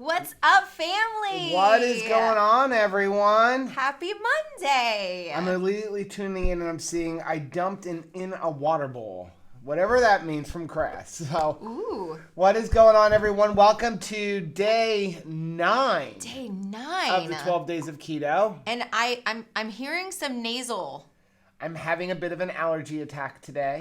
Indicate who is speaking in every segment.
Speaker 1: What's up, family?
Speaker 2: What is going on, everyone?
Speaker 1: Happy Monday.
Speaker 2: I'm immediately tuning in and I'm seeing I dumped in a water bowl. Whatever that means from Crass. So,
Speaker 1: Ooh.
Speaker 2: What is going on, everyone? Welcome to day 9.
Speaker 1: Day 9.
Speaker 2: Of the 12 Days of Keto.
Speaker 1: And I'm hearing some nasal.
Speaker 2: I'm having a bit of an allergy attack today.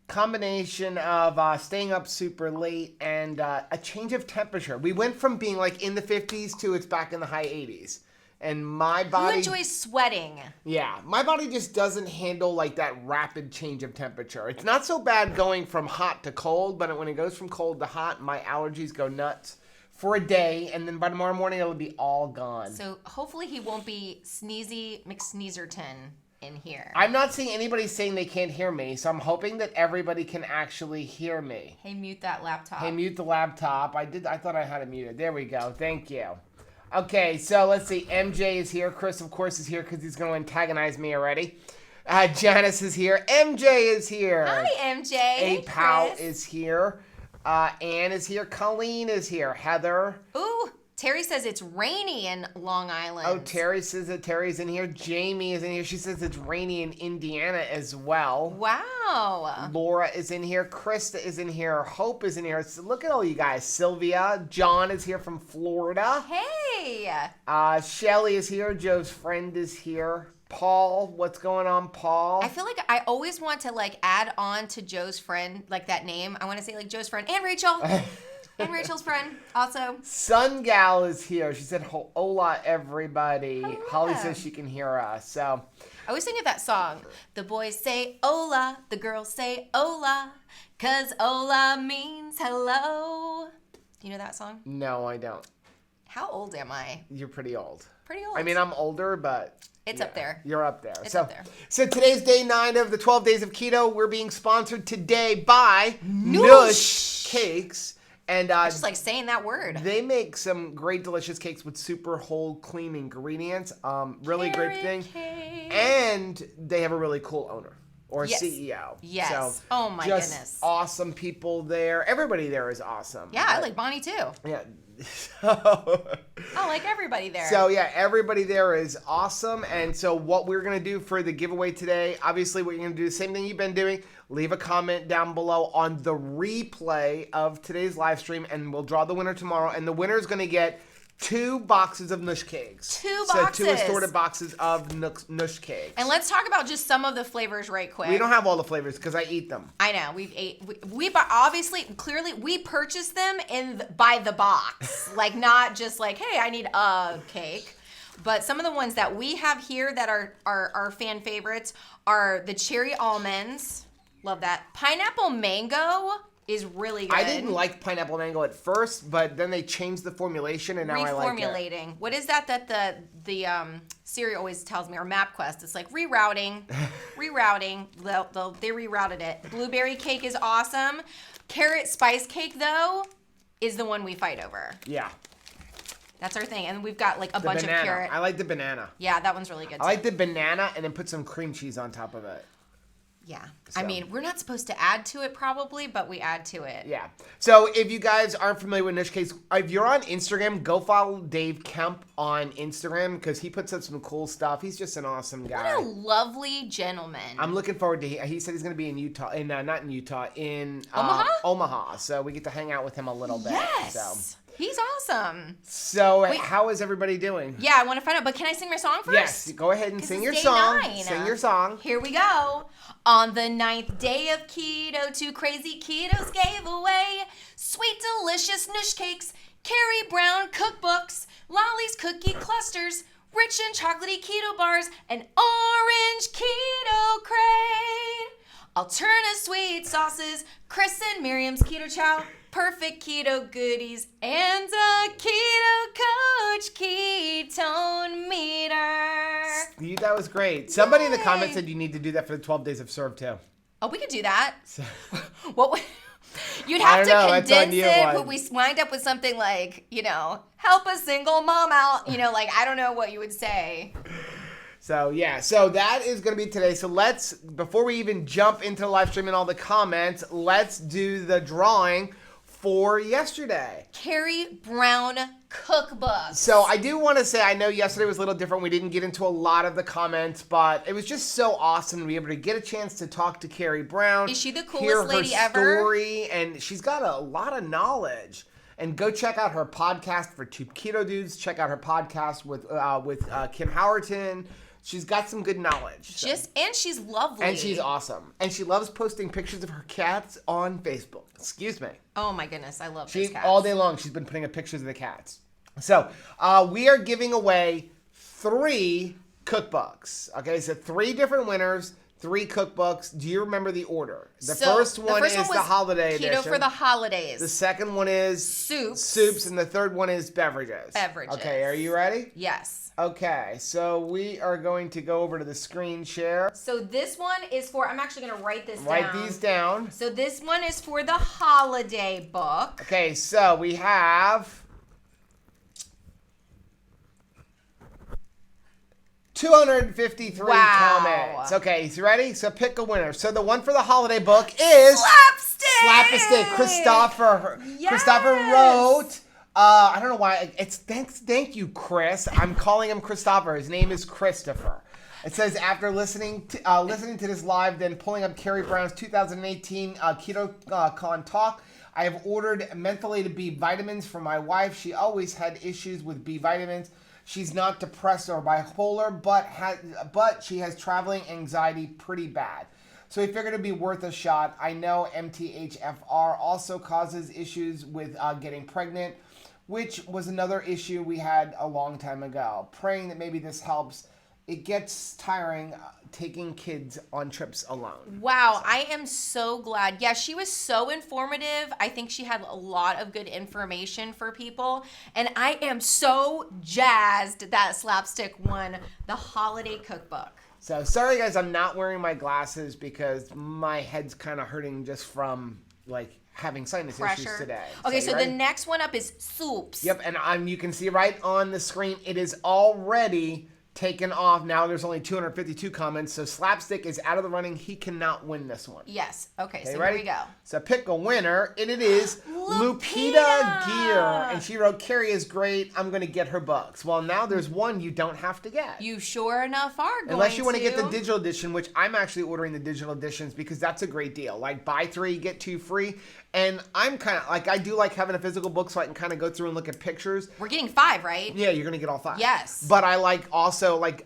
Speaker 2: Combination of staying up super late and a change of temperature. We went from being like in the 50s to it's back in the high 80s. And my body...
Speaker 1: You enjoy sweating.
Speaker 2: Yeah, my body just doesn't handle like that rapid change of temperature. It's not so bad going from hot to cold, but when it goes from cold to hot, my allergies go nuts for a day, and then by tomorrow morning it'll be all gone.
Speaker 1: So hopefully he won't be Sneezy McSneezerton in here.
Speaker 2: I'm not seeing anybody saying they can't hear me, so I'm hoping that everybody can actually hear me.
Speaker 1: Hey, mute that laptop.
Speaker 2: Hey, mute the laptop. I thought I had it muted. There we go. Thank you. Okay, so let's see. MJ is here. Chris, of course, is here because he's going to antagonize me already. Janice is here. MJ is here.
Speaker 1: Hi, MJ.
Speaker 2: Pal
Speaker 1: Chris.
Speaker 2: is here. Ann is here. Colleen is here. Heather.
Speaker 1: Ooh, Terry says it's rainy in Long Island.
Speaker 2: Oh, Terry says that Terry's in here. Jamie is in here. She says it's rainy in Indiana as well.
Speaker 1: Wow.
Speaker 2: Laura is in here. Krista is in here. Hope is in here. So look at all you guys. Sylvia. John is here from Florida.
Speaker 1: Hey.
Speaker 2: Shelly is here. Joe's friend is here. Paul, what's going on, Paul?
Speaker 1: I feel like I always want to like add on to Joe's friend, like that name. I want to say like Joe's friend and Rachel. And Rachel's friend also.
Speaker 2: Sun Gal is here. She said, hola, everybody.
Speaker 1: Hola.
Speaker 2: Holly says she can hear us. So
Speaker 1: I always think of that song. The boys say hola, the girls say hola, 'cause hola means hello. Do you know that song?
Speaker 2: No, I don't.
Speaker 1: How old am I?
Speaker 2: You're pretty old.
Speaker 1: Pretty old.
Speaker 2: I mean, I'm older, but...
Speaker 1: It's up there.
Speaker 2: You're up there.
Speaker 1: It's up there.
Speaker 2: So today's day 9 of the 12 Days of Keto. We're being sponsored today by
Speaker 1: Nush
Speaker 2: Cakes. And
Speaker 1: just like saying that word.
Speaker 2: They make some great, delicious cakes with super whole, clean ingredients. Really great thing.
Speaker 1: Cake.
Speaker 2: And they have a really cool owner or
Speaker 1: Yes.
Speaker 2: CEO.
Speaker 1: Yes.
Speaker 2: So
Speaker 1: Oh my
Speaker 2: just
Speaker 1: goodness.
Speaker 2: awesome people there. Everybody there is awesome.
Speaker 1: Yeah, I like Bonnie too.
Speaker 2: Yeah.
Speaker 1: I like everybody there.
Speaker 2: So yeah, everybody there is awesome. And so what we're going to do for the giveaway today, obviously what you're going to do, the same thing you've been doing, leave a comment down below on the replay of today's live stream and we'll draw the winner tomorrow. And the winner is going to get 2 boxes of Nush cakes.
Speaker 1: 2 boxes.
Speaker 2: So 2 assorted boxes of Nush cakes.
Speaker 1: And let's talk about just some of the flavors right quick.
Speaker 2: We don't have all the flavors because I eat them.
Speaker 1: I know we obviously clearly we purchased them by the box, like not just like, hey, I need a cake. But some of the ones that we have here that are fan favorites are the cherry almonds. Love that. Pineapple mango is really good.
Speaker 2: I didn't like pineapple mango at first, but then they changed the formulation and now I like it.
Speaker 1: Reformulating. What is that the Siri always tells me, or MapQuest? It's like rerouting. They rerouted it. Blueberry cake is awesome. Carrot spice cake, though, is the one we fight over.
Speaker 2: Yeah.
Speaker 1: That's our thing. And we've got like a
Speaker 2: The
Speaker 1: bunch
Speaker 2: banana.
Speaker 1: of carrot.
Speaker 2: I like the banana.
Speaker 1: Yeah, that one's really good,
Speaker 2: I like the banana and then put some cream cheese on top of it.
Speaker 1: Yeah.
Speaker 2: So.
Speaker 1: I mean, we're not supposed to add to it probably, but we add to it.
Speaker 2: Yeah. So if you guys aren't familiar with Nush Cakes, if you're on Instagram, go follow Dave Kemp on Instagram because he puts up some cool stuff. He's just an awesome guy.
Speaker 1: What a lovely gentleman.
Speaker 2: I'm looking forward to. He said he's going to be in Utah, not in Utah, in
Speaker 1: Omaha.
Speaker 2: Omaha. So we get to hang out with him a little bit.
Speaker 1: Yes.
Speaker 2: So.
Speaker 1: He's awesome.
Speaker 2: So how is everybody doing?
Speaker 1: Yeah, I want to find out. But can I sing my song first?
Speaker 2: Yes, go ahead and sing your
Speaker 1: day
Speaker 2: song.
Speaker 1: 9.
Speaker 2: Sing your song.
Speaker 1: Here we go. On the 9th day of keto, 2 crazy ketos gave away sweet, delicious Nush cakes, Carrie Brown cookbooks, Lolly's cookie clusters, rich and chocolatey keto bars, and orange keto crate. Alternative sweet sauces, Chris and Miriam's Keto Chow, perfect keto goodies, and a keto coach ketone meter.
Speaker 2: That was great. Somebody in the
Speaker 1: Yay.
Speaker 2: comments said you need to do that for the 12 days of serve too.
Speaker 1: Oh, we could do that.
Speaker 2: So.
Speaker 1: What? You'd have to
Speaker 2: I don't know,
Speaker 1: condense
Speaker 2: you,
Speaker 1: it, but we wind up with something like, help a single mom out. Like, I don't know what you would say.
Speaker 2: So, yeah. So, that is going to be today. So, before we even jump into the live stream and all the comments, let's do the drawing for yesterday.
Speaker 1: Carrie Brown Cookbook.
Speaker 2: So I do want to say, I know yesterday was a little different. We didn't get into a lot of the comments, but it was just so awesome to be able to get a chance to talk to Carrie Brown.
Speaker 1: Is she the coolest
Speaker 2: hear
Speaker 1: lady
Speaker 2: her
Speaker 1: ever?
Speaker 2: Story, and she's got a lot of knowledge. And go check out her podcast for Two Keto Dudes. Check out her podcast with Kim Howerton. She's got some good knowledge.
Speaker 1: And she's lovely.
Speaker 2: And she's awesome. And she loves posting pictures of her cats on Facebook. Excuse me.
Speaker 1: Oh my goodness, I love those cats.
Speaker 2: All day long, she's been putting up pictures of the cats. So, we are giving away 3 cookbooks. Okay, so 3 different winners, 3 cookbooks. Do you remember the order? The first one is the holiday edition.
Speaker 1: Keto for the holidays.
Speaker 2: The second one is soups, and the third one is beverages. Okay, are you ready?
Speaker 1: Yes.
Speaker 2: Okay, so we are going to go over to the screen share.
Speaker 1: So this one is for, I'm actually going to write this down.
Speaker 2: Write these down.
Speaker 1: So this one is for the holiday book.
Speaker 2: Okay, so we have 253 comments. Okay, you ready? So pick a winner. So the one for the holiday book is Slap-a-Stick. Christopher.
Speaker 1: Yes.
Speaker 2: Christopher wrote. I don't know why. Thank you, Chris. I'm calling him Christopher. His name is Christopher. It says, after listening to this live, then pulling up Carrie Brown's 2018 Keto Con talk, I have ordered mentholated B vitamins for my wife. She always had issues with B vitamins. She's not depressed or bipolar, but she has traveling anxiety pretty bad. So we figured it'd be worth a shot. I know MTHFR also causes issues with getting pregnant, which was another issue we had a long time ago. Praying that maybe this helps. It gets tiring taking kids on trips alone.
Speaker 1: Wow, I am so glad. Yeah, she was so informative. I think she had a lot of good information for people. And I am so jazzed that Slapstick won the holiday cookbook.
Speaker 2: So sorry guys, I'm not wearing my glasses because my head's kind of hurting just from having sinus issues today.
Speaker 1: Okay, so the next one up is soups.
Speaker 2: Yep, and you can see right on the screen, it is already taken off. Now there's only 252 comments, so Slapstick is out of the running. He cannot win this one.
Speaker 1: Yes. Okay, so
Speaker 2: ready?
Speaker 1: Here we go.
Speaker 2: So pick a winner, and it is Lupita Gear. And she wrote, Carrie is great. I'm going to get her books. Well, now there's one you don't have to get.
Speaker 1: You sure enough are going to.
Speaker 2: Unless you want to get the digital edition, which I'm actually ordering the digital editions because that's a great deal. Buy 3, get 2 free. And I'm kind of, I do like having a physical book so I can kind of go through and look at pictures.
Speaker 1: We're getting 5, right?
Speaker 2: Yeah, you're going to get all 5.
Speaker 1: Yes.
Speaker 2: But I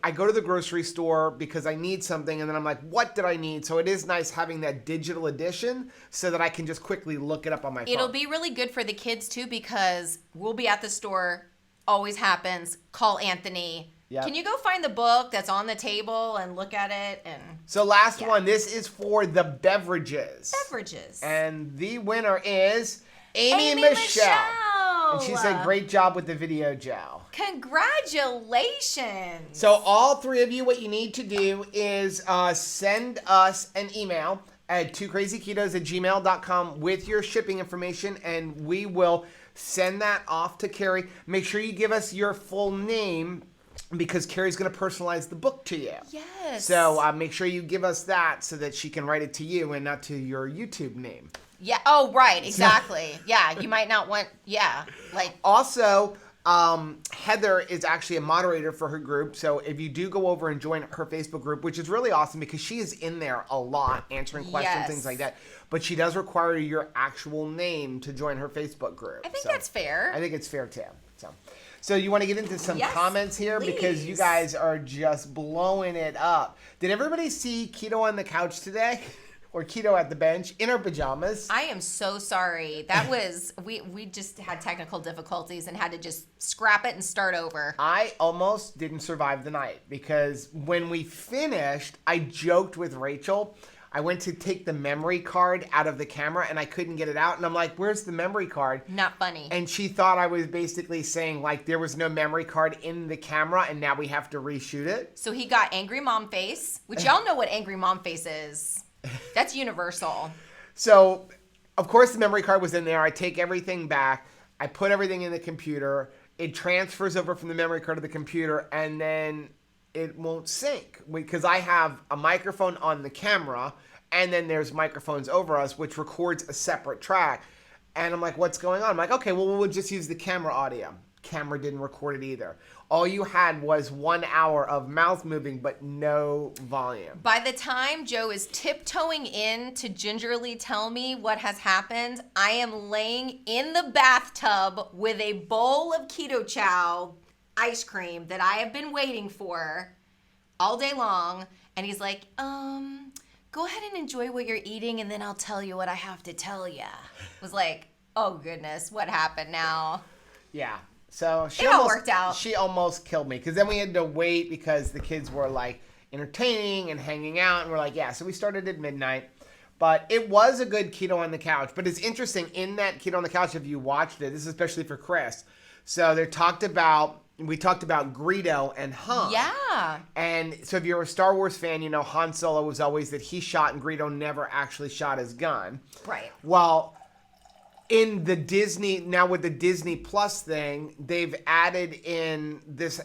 Speaker 2: I go to the grocery store because I need something, and then I'm like, what did I need? So it is nice having that digital edition so that I can just quickly look it up on my phone.
Speaker 1: It'll be really good for the kids, too, because we'll be at the store, always happens, call Anthony. Yep. Can you go find the book that's on the table and look at it?
Speaker 2: So last one, this is for the beverages. And the winner is Amy Michelle. And she said, great job with the video, Joe.
Speaker 1: Congratulations.
Speaker 2: So all 3 of you, what you need to do is send us an email at twocrazyketos@gmail.com with your shipping information, and we will send that off to Carrie. Make sure you give us your full name, because Carrie's going to personalize the book to you.
Speaker 1: Yes.
Speaker 2: So make sure you give us that so that she can write it to you and not to your YouTube name.
Speaker 1: Yeah. Oh, right. Exactly. Yeah. You might not want. Yeah.
Speaker 2: Also, Heather is actually a moderator for her group. So if you do go over and join her Facebook group, which is really awesome because she is in there a lot answering questions, things like that. But she does require your actual name to join her Facebook group.
Speaker 1: I think that's fair.
Speaker 2: I think it's fair too. So you want to get into some comments here? Please. Because you guys are just blowing it up. Did everybody see Keto on the couch today? Or Keto at the bench in her pajamas?
Speaker 1: I am so sorry. That was, we just had technical difficulties and had to just scrap it and start over.
Speaker 2: I almost didn't survive the night because when we finished, I joked with Rachel. I went to take the memory card out of the camera and I couldn't get it out. And I'm like, where's the memory card?
Speaker 1: Not funny.
Speaker 2: And she thought I was basically saying there was no memory card in the camera and now we have to reshoot it.
Speaker 1: So he got angry mom face, which y'all know what angry mom face is. That's universal.
Speaker 2: So, of course, the memory card was in there. I take everything back. I put everything in the computer. It transfers over from the memory card to the computer and then it won't sync because I have a microphone on the camera and then there's microphones over us which records a separate track. And I'm like, what's going on? I'm like, okay, well, we'll just use the camera audio. Camera didn't record it either. All you had was 1 hour of mouth moving, but no volume.
Speaker 1: By the time Joe is tiptoeing in to gingerly tell me what has happened, I am laying in the bathtub with a bowl of Keto Chow ice cream that I have been waiting for all day long. And he's like, go ahead and enjoy what you're eating, and then I'll tell you what I have to tell you. I was like, oh goodness, what happened now?
Speaker 2: Yeah. So
Speaker 1: It all worked out.
Speaker 2: She almost killed me because then we had to wait because the kids were like entertaining and hanging out, and we're like, yeah. So we started at midnight, but it was a good Keto on the Couch. But it's interesting in that Keto on the Couch, if you watched it, this is especially for Chris. So we talked about Greedo and Han.
Speaker 1: Yeah.
Speaker 2: And so if you're a Star Wars fan, you know Han Solo was always that he shot and Greedo never actually shot his gun.
Speaker 1: Right.
Speaker 2: Well, in the now with the Disney Plus thing, they've added in this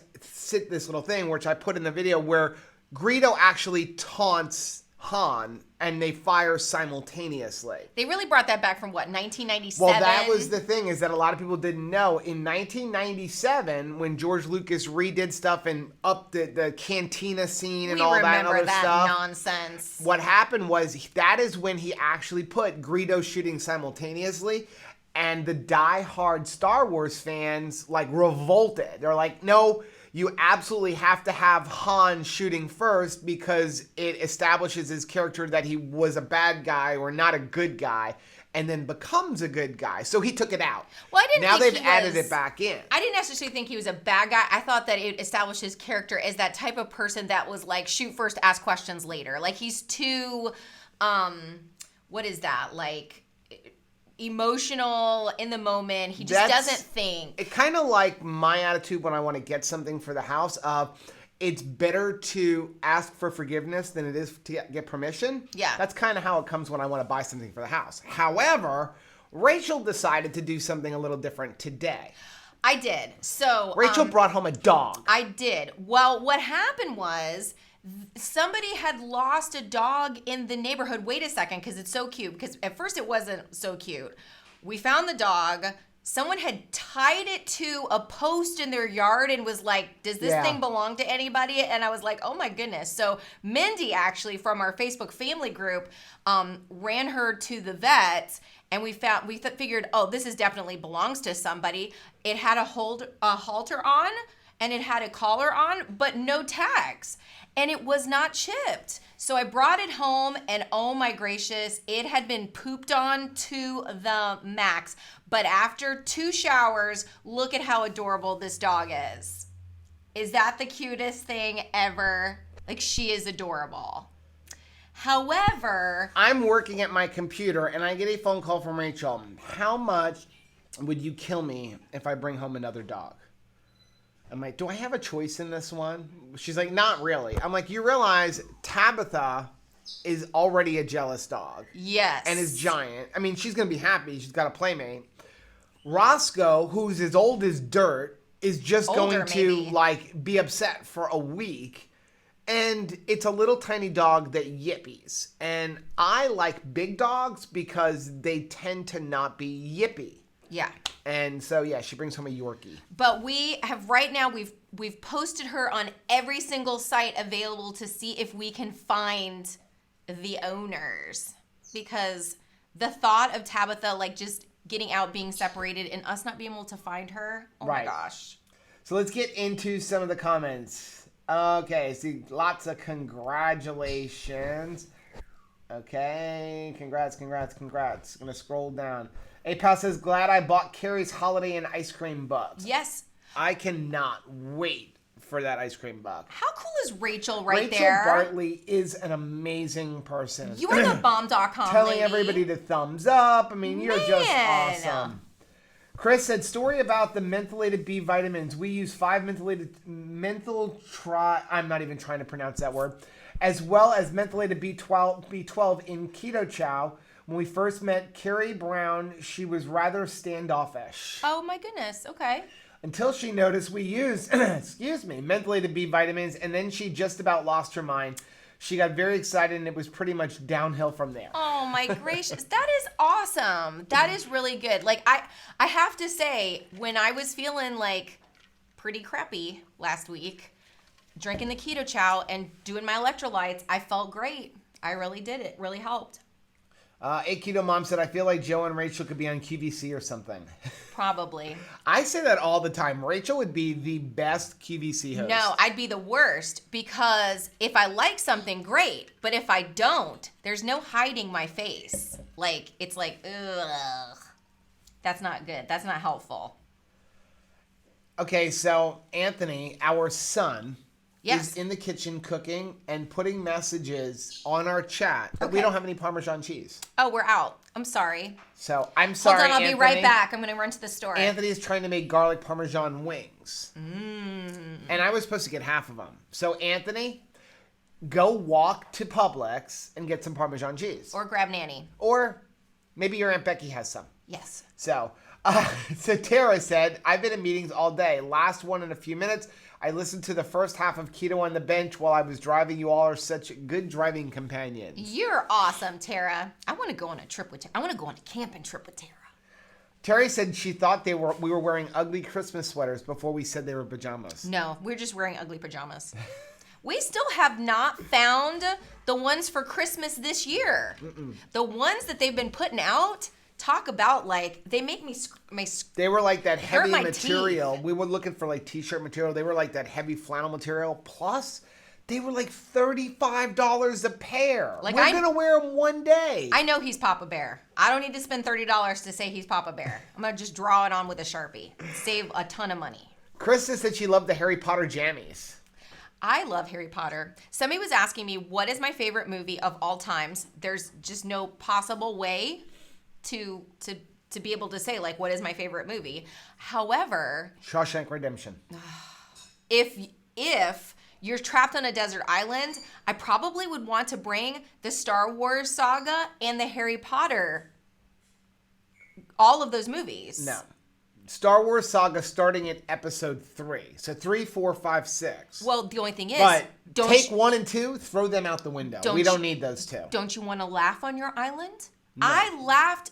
Speaker 2: little thing, which I put in the video, where Greedo actually taunts Han and they fire simultaneously.
Speaker 1: They really brought that back from what, 1997?
Speaker 2: Well, that was the thing, is that a lot of people didn't know. In 1997, when George Lucas redid stuff and upped the cantina scene and all that other stuff.
Speaker 1: Nonsense.
Speaker 2: What happened was that is when he actually put Greedo shooting simultaneously, and the die-hard Star Wars fans like revolted. They're like, no, you absolutely have to have Han shooting first because it establishes his character that he was a bad guy or not a good guy, and then becomes a good guy. So he took it out.
Speaker 1: Well, I didn't
Speaker 2: now
Speaker 1: think
Speaker 2: they've added it back in.
Speaker 1: I didn't necessarily think he was a bad guy. I thought that it established his character as that type of person that was like, shoot first, ask questions later. Like he's too, what is that? Like emotional in the moment. He just doesn't think.
Speaker 2: It kind of like my attitude when I want to get something for the house of, it's better to ask for forgiveness than it is to get permission.
Speaker 1: Yeah.
Speaker 2: That's kind of how it comes when I want to buy something for the house. However, Rachel decided to do something a little different today.
Speaker 1: I did. So
Speaker 2: Rachel brought home a dog.
Speaker 1: I did. Well, what happened was somebody had lost a dog in the neighborhood. Wait a second, because it's so cute. Because at first it wasn't so cute. We found the dog. Someone had tied it to a post in their yard and was like, does this thing belong to anybody? And I was like, oh my goodness. So Mindy actually from our Facebook family group ran her to the vet, and we figured, oh, this is definitely belongs to somebody. It had a halter on and it had a collar on, but no tags. And it was not chipped. So I brought it home, and oh my gracious, it had been pooped on to the max. But after 2 showers, look at how adorable this dog is. Is that the cutest thing ever? Like, she is adorable. However,
Speaker 2: I'm working at my computer, and I get a phone call from Rachel. How much would you kill me if I bring home another dog? I'm like, do I have a choice in this one? She's like, not really. I'm like, you realize Tabitha is already a jealous dog.
Speaker 1: yes.
Speaker 2: And is giant. I mean, she's going to be happy. She's got a playmate. Roscoe, who's as old as dirt, is just
Speaker 1: Older,
Speaker 2: going to
Speaker 1: maybe.
Speaker 2: like be upset for a week. And it's a little tiny dog that yippies. And I like big dogs because they tend to not be yippy.
Speaker 1: Yeah.
Speaker 2: And so, yeah, she brings home a Yorkie.
Speaker 1: But we have right now, we've posted her on every single site available to see if we can find the owners. Because the thought of Tabitha like just getting out, being separated, and us not being able to find her, oh
Speaker 2: Right.
Speaker 1: my gosh.
Speaker 2: So let's get into some of the comments. Okay, see, lots of congratulations. Okay, congrats. Gonna scroll down. A-Pal says, glad I bought Carrie's holiday and ice cream bucks.
Speaker 1: Yes.
Speaker 2: I cannot wait for that ice cream buck.
Speaker 1: How cool is Rachel
Speaker 2: Rachel
Speaker 1: there?
Speaker 2: Bartley is an amazing person.
Speaker 1: You are the bomb.com
Speaker 2: Telling
Speaker 1: lady.
Speaker 2: everybody to thumbs up. I mean, you're just
Speaker 1: Man.
Speaker 2: awesome. Chris said, story about the mentholated B vitamins. We use 5 I'm not even trying to pronounce that word. As well as mentholated B12 in Keto Chow. When we first met Carrie Brown, she was rather standoffish.
Speaker 1: Oh my goodness. Okay.
Speaker 2: Until she noticed we used, mentholated B vitamins, and then she just about lost her mind. She got very excited, and it was pretty much downhill from there.
Speaker 1: Oh my gracious. That is awesome. That is really good. Like, I have to say, when I was feeling like pretty crappy last week, drinking the Keto Chow and doing my electrolytes, I felt great. I really did. It really helped.
Speaker 2: A Keto Mom said, I feel like Joe and Rachel could be on QVC or something.
Speaker 1: Probably.
Speaker 2: I say that all the time. Rachel would be the best QVC host.
Speaker 1: No, I'd be the worst because if I like something, great. But if I don't, there's no hiding my face. Like, it's like, ugh. That's not good. That's not helpful.
Speaker 2: Okay, so Anthony, our son,
Speaker 1: Yes.
Speaker 2: is in the kitchen cooking and putting messages on our chat that we
Speaker 1: Okay.
Speaker 2: don't have any Parmesan cheese.
Speaker 1: Oh, we're out. I'm sorry.
Speaker 2: So I'm sorry,
Speaker 1: Hold on, I'll
Speaker 2: Anthony.
Speaker 1: be right back. I'm going to run to the store.
Speaker 2: Anthony is trying to make garlic Parmesan wings. And I was supposed to get half of them. So Anthony, go walk to Publix and get some Parmesan cheese.
Speaker 1: Or grab Nanny.
Speaker 2: Or maybe your Aunt Becky has some.
Speaker 1: Yes.
Speaker 2: So Tara said, I've been in meetings all day. Last one in a few minutes. I listened to the first half of Keto on the Bench while I was driving. You all are such good driving companions.
Speaker 1: You're awesome, Tara. I want to go on a trip with Tara. I want to go on a camping trip with Tara.
Speaker 2: Terry said she thought we were wearing ugly Christmas sweaters before we said they were pajamas.
Speaker 1: No, we're just wearing ugly pajamas. We still have not found the ones for Christmas this year. The ones that they've been putting out, talk about, like, they make me
Speaker 2: They were like that heavy
Speaker 1: my
Speaker 2: material. We were looking for like t-shirt material. They were like that heavy flannel material. Plus, they were like $35 a pair.
Speaker 1: Like,
Speaker 2: we're gonna wear them one day.
Speaker 1: I know he's Papa Bear. I don't need to spend $30 to say he's Papa Bear. I'm gonna just draw it on with a Sharpie. Save a ton of money.
Speaker 2: Krista said she loved the Harry Potter jammies.
Speaker 1: I love Harry Potter. Somebody was asking me, what is my favorite movie of all times? There's just no possible way to be able to say, like, what is my favorite movie. However,
Speaker 2: Shawshank Redemption.
Speaker 1: if you're trapped on a desert island, I probably would want to bring the Star Wars saga and the Harry Potter, all of those movies.
Speaker 2: No. Star Wars saga starting at episode 3. So 3, 4, 5, 6.
Speaker 1: Well, the only thing is,
Speaker 2: But
Speaker 1: don't
Speaker 2: take
Speaker 1: you-
Speaker 2: 1 and 2, throw them out the window.
Speaker 1: Don't
Speaker 2: We don't
Speaker 1: you-
Speaker 2: need those two.
Speaker 1: Don't you want to laugh on your island? No. I laughed.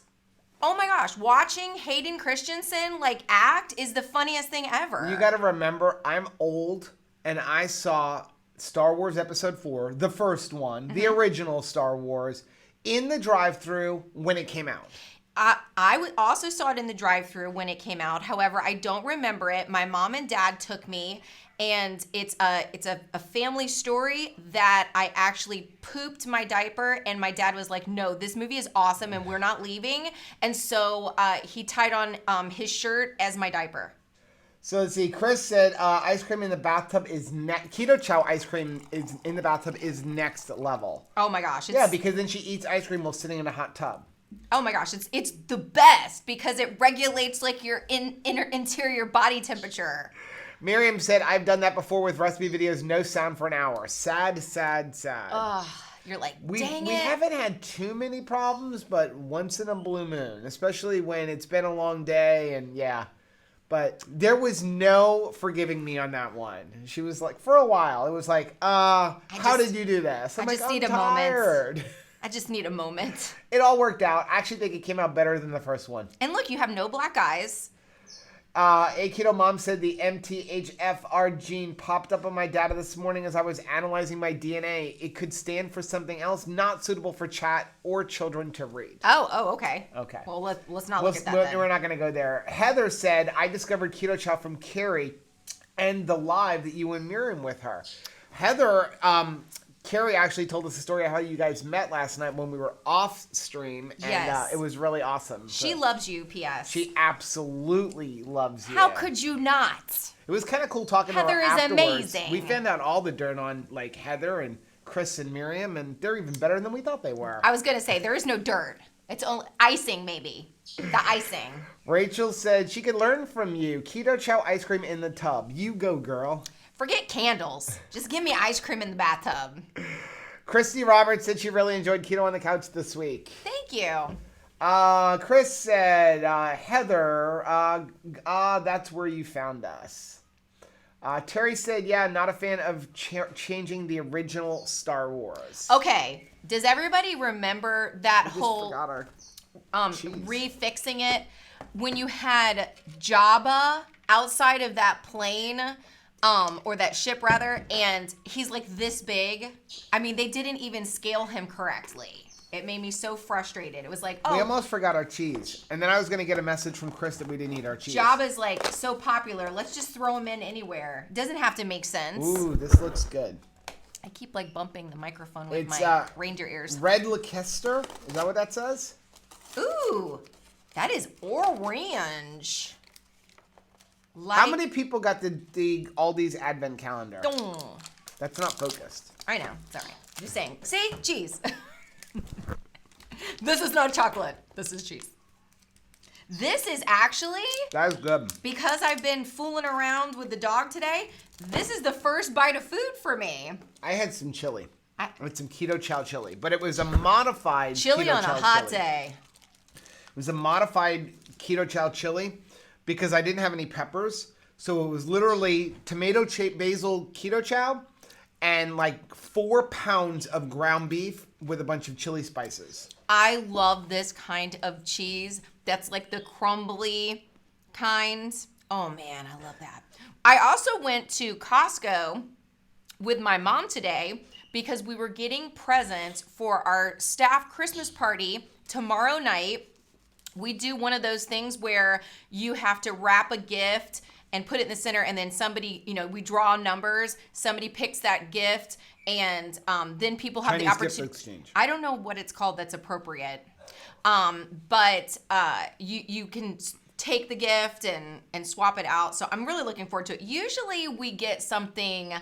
Speaker 1: Oh my gosh, watching Hayden Christensen like act is the funniest thing ever.
Speaker 2: You got to remember, I'm old, and I saw Star Wars Episode 4, the first one, the original Star Wars, in the drive-thru when it came out.
Speaker 1: I also saw it in the drive-thru when it came out. However, I don't remember it. My mom and dad took me, and it's a family story that I actually pooped my diaper, and my dad was like, no, this movie is awesome, and we're not leaving. And so he tied on his shirt as my diaper.
Speaker 2: So let's see. Chris said ice cream in the bathtub is Keto Chow ice cream is in the bathtub is next level.
Speaker 1: Oh my gosh.
Speaker 2: Yeah, because then she eats ice cream while sitting in a hot tub.
Speaker 1: Oh my gosh, it's the best because it regulates like your interior body temperature.
Speaker 2: Miriam said, I've done that before with recipe videos, no sound for an hour. Sad, sad, sad.
Speaker 1: You're like,
Speaker 2: We
Speaker 1: dang it.
Speaker 2: haven't had too many problems, but once in a blue moon, especially when it's been a long day and yeah. But there was no forgiving me on that one. She was like, for a while, it was like, how did you do this? I'm
Speaker 1: need a
Speaker 2: tired.
Speaker 1: moment. I just need a moment.
Speaker 2: It all worked out. I actually think it came out better than the first one.
Speaker 1: And look, you have no black eyes.
Speaker 2: A Keto Mom said the MTHFR gene popped up on my data this morning as I was analyzing my DNA. It could stand for something else not suitable for chat or children to read.
Speaker 1: Oh, okay.
Speaker 2: Okay.
Speaker 1: Well, let's not look at that then.
Speaker 2: We're not going to go there. Heather said, I discovered Keto Chow from Carrie and the live that you and Miriam with her. Heather, Carrie actually told us the story of how you guys met last night when we were off stream, and
Speaker 1: Yes.
Speaker 2: it was really awesome.
Speaker 1: She loves you, P.S.
Speaker 2: She absolutely loves you.
Speaker 1: How could you not?
Speaker 2: It was kind of cool talking
Speaker 1: Heather
Speaker 2: to her
Speaker 1: is
Speaker 2: afterwards.
Speaker 1: amazing.
Speaker 2: We found out all the dirt on like Heather and Chris and Miriam, and they're even better than we thought they were.
Speaker 1: I was going to say, there is no dirt. It's only icing, maybe. The icing.
Speaker 2: Rachel said she could learn from you. Keto Chow ice cream in the tub. You go, girl.
Speaker 1: Forget candles. Just give me ice cream in the bathtub.
Speaker 2: Christy Roberts said she really enjoyed Keto on the Couch this week.
Speaker 1: Thank you.
Speaker 2: Chris said, Heather, that's where you found us. Terry said, yeah, not a fan of changing the original Star Wars.
Speaker 1: Okay. Does everybody remember that
Speaker 2: We just
Speaker 1: whole
Speaker 2: forgot our cheese.
Speaker 1: refixing it when you had Jabba outside of that plane, or that ship rather, and he's like this big? I mean, they didn't even scale him correctly. It made me so frustrated. It was like,
Speaker 2: We
Speaker 1: oh,
Speaker 2: almost forgot our cheese. And then I was going to get a message from Chris that we didn't eat our cheese.
Speaker 1: Jabba's like so popular. Let's just throw him in anywhere. Doesn't have to make sense.
Speaker 2: Ooh, this looks good.
Speaker 1: I keep like bumping the microphone with
Speaker 2: It's,
Speaker 1: my reindeer ears.
Speaker 2: Red Leicester. Is that what that says?
Speaker 1: Ooh, that is orange.
Speaker 2: How many people got the Aldi's Advent calendar?
Speaker 1: Oh,
Speaker 2: That's not focused.
Speaker 1: I know. Sorry. Just saying. See? Cheese. This is not chocolate. This is cheese. This is actually,
Speaker 2: That is good.
Speaker 1: because I've been fooling around with the dog today, this is the first bite of food for me.
Speaker 2: I had some chili.
Speaker 1: I-
Speaker 2: With some Keto Chow chili. But it was a modified
Speaker 1: Chili
Speaker 2: Keto
Speaker 1: on a
Speaker 2: Chow
Speaker 1: hot
Speaker 2: chili.
Speaker 1: day.
Speaker 2: It was a modified Keto Chow chili because I didn't have any peppers. So it was literally tomato basil Keto Chow and like 4 pounds of ground beef with a bunch of chili spices.
Speaker 1: I love this kind of cheese that's like the crumbly kind. Oh man, I love that. I also went to Costco with my mom today because we were getting presents for our staff Christmas party tomorrow night. We do one of those things where you have to wrap a gift and put it in the center, and then somebody, we draw numbers, somebody picks that gift, and then people have
Speaker 2: Chinese
Speaker 1: the opportunity.
Speaker 2: gift exchange.
Speaker 1: I don't know what it's called that's appropriate, but you can take the gift and swap it out. So I'm really looking forward to it. Usually we get something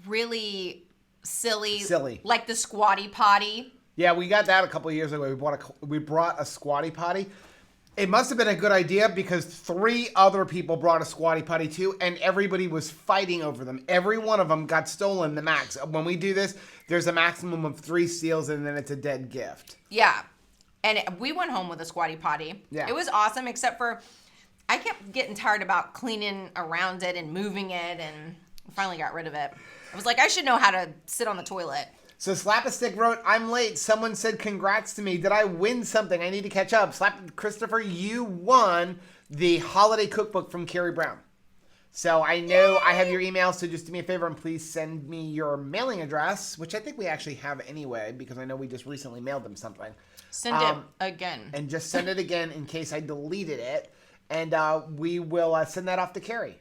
Speaker 1: really silly. Like the Squatty Potty.
Speaker 2: Yeah, we got that a couple of years ago. We brought a Squatty Potty. It must have been a good idea because 3 other people brought a Squatty Potty too, and everybody was fighting over them. Every one of them got stolen the max. When we do this, there's a maximum of 3 steals, and then it's a dead gift.
Speaker 1: Yeah. And we went home with a Squatty Potty.
Speaker 2: Yeah.
Speaker 1: It was awesome, except for I kept getting tired about cleaning around it and moving it, and finally got rid of it. I was like, I should know how to sit on the toilet.
Speaker 2: So Slap a Stick wrote, I'm late. Someone said congrats to me. Did I win something? I need to catch up. Christopher, you won the holiday cookbook from Carrie Brown. So I know I have your email, so just do me a favor and please send me your mailing address, which I think we actually have anyway, because I know we just recently mailed them something.
Speaker 1: Send it again.
Speaker 2: And just send it again in case I deleted it. And we will send that off to Carrie.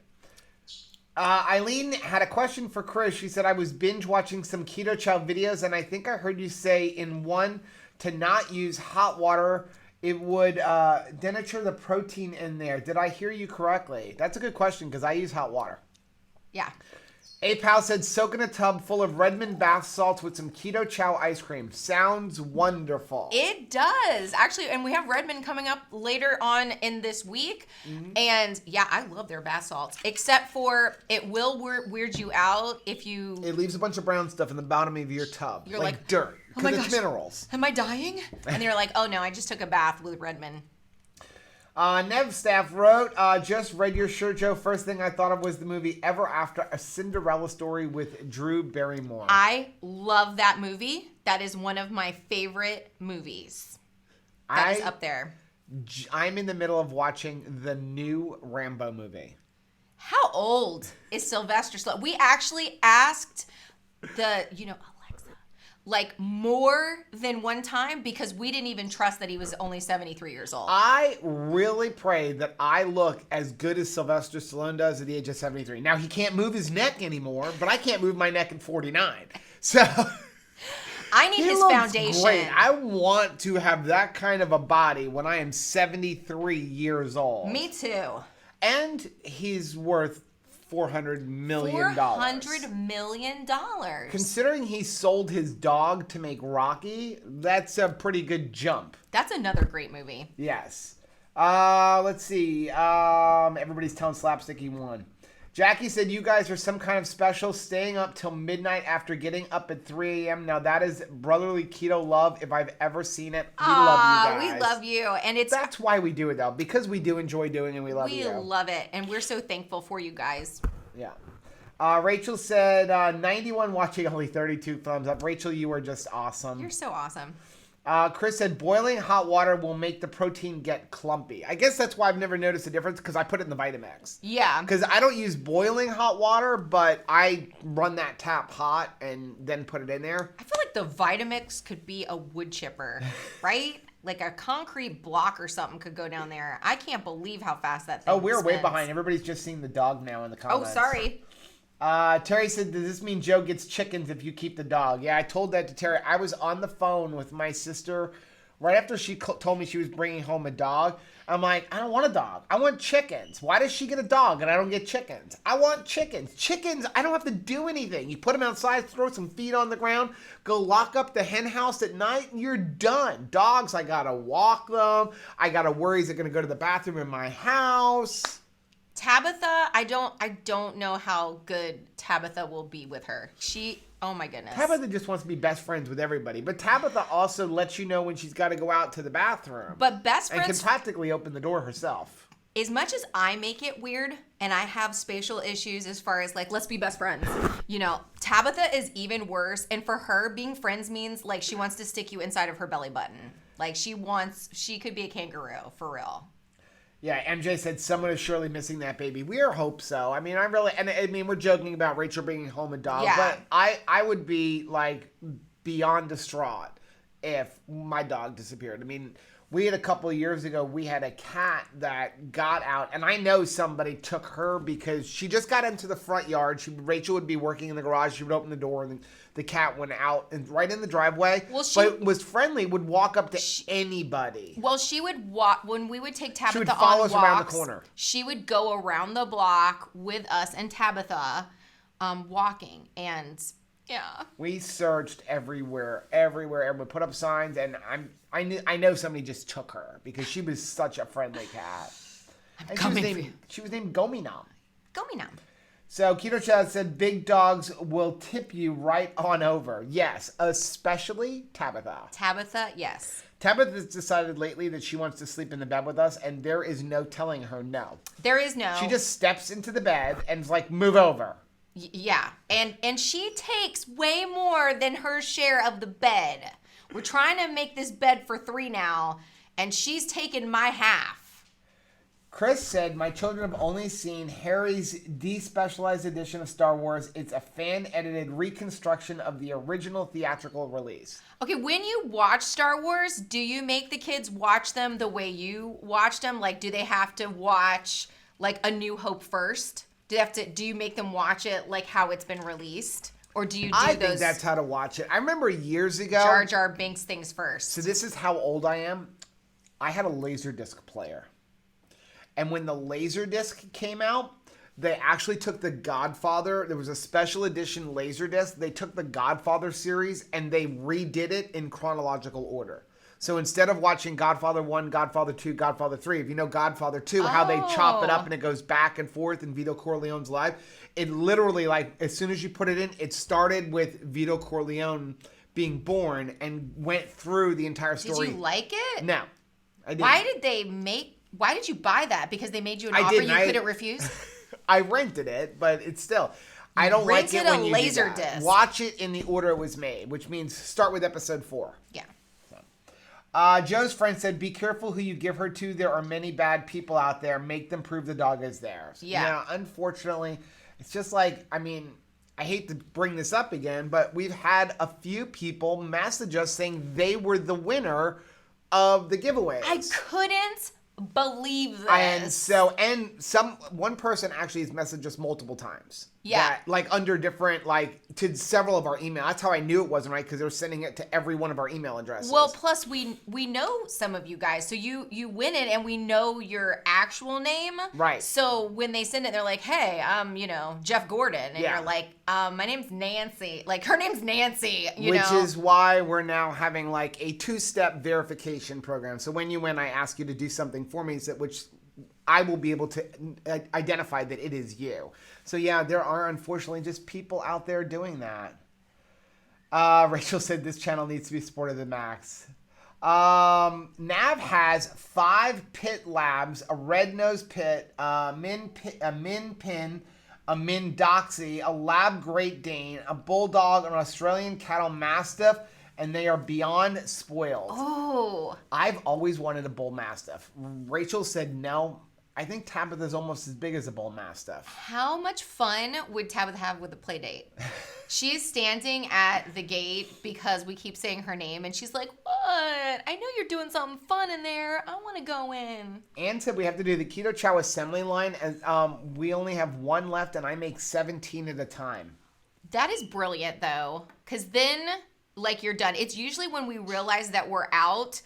Speaker 2: Eileen had a question for Chris. She said, I was binge watching some Keto Chow videos, and I think I heard you say in one to not use hot water. It would denature the protein in there. Did I hear you correctly? That's a good question because I use hot water.
Speaker 1: Yeah.
Speaker 2: A-Pal said, soak in a tub full of Redmond bath salts with some Keto Chow ice cream. Sounds wonderful.
Speaker 1: It does. Actually, and we have Redmond coming up later on in this week. Mm-hmm. And yeah, I love their bath salts. Except for it will weird you out if you...
Speaker 2: It leaves a bunch of brown stuff in the bottom of your tub.
Speaker 1: You're like
Speaker 2: dirt.
Speaker 1: Oh my
Speaker 2: Because it's
Speaker 1: gosh,
Speaker 2: minerals.
Speaker 1: Am I dying? And you're like, oh no, I just took a bath with Redmond.
Speaker 2: Nev Staff wrote, just read your shirt, Joe. First thing I thought of was the movie Ever After, a Cinderella story with Drew Barrymore.
Speaker 1: I love that movie. That is one of my favorite movies. That is up there.
Speaker 2: I'm in the middle of watching the new Rambo movie.
Speaker 1: How old is Sylvester Stallone? We actually asked Alexa, like more than one time because we didn't even trust that he was only 73 years old.
Speaker 2: I really pray that I look as good as Sylvester Stallone does at the age of 73. Now, he can't move his neck anymore, but I can't move my neck at 49. So...
Speaker 1: I need his foundation.
Speaker 2: Great. I want to have that kind of a body when I am 73 years old.
Speaker 1: Me too.
Speaker 2: And he's worth $400 million.
Speaker 1: $400 million.
Speaker 2: Considering he sold his dog to make Rocky, that's a pretty good jump.
Speaker 1: That's another great movie.
Speaker 2: Yes. Let's see. Everybody's telling Slapstick he won. Jackie said, you guys are some kind of special, staying up till midnight after getting up at 3 a.m. Now, that is brotherly keto love if I've ever seen it. We love you guys.
Speaker 1: We love you. And
Speaker 2: that's why we do it, though, because we do enjoy doing it and we love you.
Speaker 1: We love it, and we're so thankful for you guys.
Speaker 2: Yeah. Rachel said 91 watching, only 32 thumbs up. Rachel, you are just awesome.
Speaker 1: You're so awesome.
Speaker 2: Chris said boiling hot water will make the protein get clumpy. I guess that's why I've never noticed a difference, because I put it in the Vitamix.
Speaker 1: Yeah.
Speaker 2: Because I don't use boiling hot water, but I run that tap hot and then put it in there.
Speaker 1: I feel like the Vitamix could be a wood chipper, right? Like a concrete block or something could go down there. I can't believe how fast that thing
Speaker 2: Oh, we're way
Speaker 1: spins.
Speaker 2: behind. Everybody's just seeing the dog now in the comments.
Speaker 1: Oh, sorry.
Speaker 2: Terry said, does this mean Joe gets chickens if you keep the dog? Yeah, I told that to Terry. I was on the phone with my sister right after she told me she was bringing home a dog. I'm like, I don't want a dog. I want chickens. Why does she get a dog and I don't get chickens? I want chickens. Chickens, I don't have to do anything. You put them outside, throw some feed on the ground, go lock up the hen house at night, and you're done. Dogs, I gotta walk them. I gotta worry, is it gonna go to the bathroom in my house?
Speaker 1: Tabitha, I don't know how good Tabitha will be with her. Oh my goodness.
Speaker 2: Tabitha just wants to be best friends with everybody. But Tabitha also lets you know when she's got to go out to the bathroom.
Speaker 1: But best friends...
Speaker 2: And can practically open the door herself.
Speaker 1: As much as I make it weird, and I have spatial issues as far as like, let's be best friends. You know, Tabitha is even worse. And for her, being friends means like she wants to stick you inside of her belly button. Like she could be a kangaroo, for real.
Speaker 2: Yeah, MJ said someone is surely missing that baby. We hope so. I mean, we're joking about Rachel bringing home a dog,
Speaker 1: yeah.
Speaker 2: But I would be like beyond distraught if my dog disappeared. I mean, we had a couple of years ago, we had a cat that got out, and I know somebody took her because she just got into the front yard. Rachel would be working in the garage. She would open the door, and the cat went out and right in the driveway. Well, but was friendly, would walk up to anybody.
Speaker 1: Well, she would walk when we would take Tabitha
Speaker 2: she would follow
Speaker 1: on
Speaker 2: us
Speaker 1: walks,
Speaker 2: around the corner.
Speaker 1: She would go around the block with us and Tabitha, walking, and yeah.
Speaker 2: We searched everywhere, and we put up signs, and I know somebody just took her because she was such a friendly cat. She was named Gominam.
Speaker 1: Gominam.
Speaker 2: So Keto Chow said big dogs will tip you right on over. Yes, especially Tabitha.
Speaker 1: Tabitha, yes.
Speaker 2: Tabitha's decided lately that she wants to sleep in the bed with us, and there is no telling her no.
Speaker 1: There is no.
Speaker 2: She just steps into the bed and is like, move over.
Speaker 1: Yeah, and she takes way more than her share of the bed. We're trying to make this bed for 3 now, and she's taken my half.
Speaker 2: Chris said, my children have only seen Harry's despecialized edition of Star Wars. It's a fan-edited reconstruction of the original theatrical release. Okay,
Speaker 1: when you watch Star Wars, do you make the kids watch them the way you watched them? Like, do they have to watch, like, A New Hope first? Do you make them watch it like how it's been released? Or do you do
Speaker 2: I think that's how to watch it. I remember years ago.
Speaker 1: Jar Jar Binks things first.
Speaker 2: So this is how old I am. I had a Laserdisc player. And when the Laserdisc came out, they actually took The Godfather. There was a special edition Laserdisc. They took the Godfather series and they redid it in chronological order. So instead of watching Godfather 1, Godfather 2, Godfather 3, if you know Godfather 2, how they chop it up and it goes back and forth in Vito Corleone's life, it literally, like, as soon as you put it in, it started with Vito Corleone being born and went through the entire story.
Speaker 1: Did you like it?
Speaker 2: No, I didn't.
Speaker 1: Why did you buy that? Because they made you an offer you couldn't refuse?
Speaker 2: I rented it, but it's still... I don't like it when you do that.
Speaker 1: Laserdisc.
Speaker 2: Watch it in the order it was made, which means start with episode 4.
Speaker 1: Yeah.
Speaker 2: Joe's friend said, be careful who you give her to. There are many bad people out there. Make them prove the dog is theirs.
Speaker 1: Yeah.
Speaker 2: Now, unfortunately, it's just like, I mean, I hate to bring this up again, but we've had a few people message us saying they were the winner of the giveaways.
Speaker 1: I couldn't believe this.
Speaker 2: One person actually has messaged us multiple times.
Speaker 1: Yeah.
Speaker 2: That, like, under different, like, to several of our emails. That's how I knew it wasn't right, because they were sending it to every one of our email addresses.
Speaker 1: Well, plus we know some of you guys, so you win it, and we know your actual name.
Speaker 2: Right.
Speaker 1: So when they send it, they're like, hey, Jeff Gordon. And
Speaker 2: yeah.
Speaker 1: You're like, my name's Nancy. Like, her name's Nancy,
Speaker 2: Which is why we're now having, like, a 2-step verification program. So when you win, I ask you to do something for me, which I will be able to identify that it is you. So yeah, there are unfortunately just people out there doing that. Rachel said this channel needs to be supported to the max. Nav has 5 pit labs, a red nose pit, a min pin, a Min Doxy, a Lab Great Dane, a Bulldog, an Australian Cattle Mastiff, and they are beyond spoiled.
Speaker 1: Oh.
Speaker 2: I've always wanted a Bull Mastiff. Rachel said no. I think Tabitha's almost as big as a Bull Mastiff.
Speaker 1: How much fun would Tabitha have with a play date? She's standing at the gate because we keep saying her name, and she's like, what? I know you're doing something fun in there. I want to go in.
Speaker 2: Ann said we have to do the Keto Chow assembly line, and we only have one left, and I make 17 at a time.
Speaker 1: That is brilliant, though, because then, like, you're done. It's usually when we realize that we're out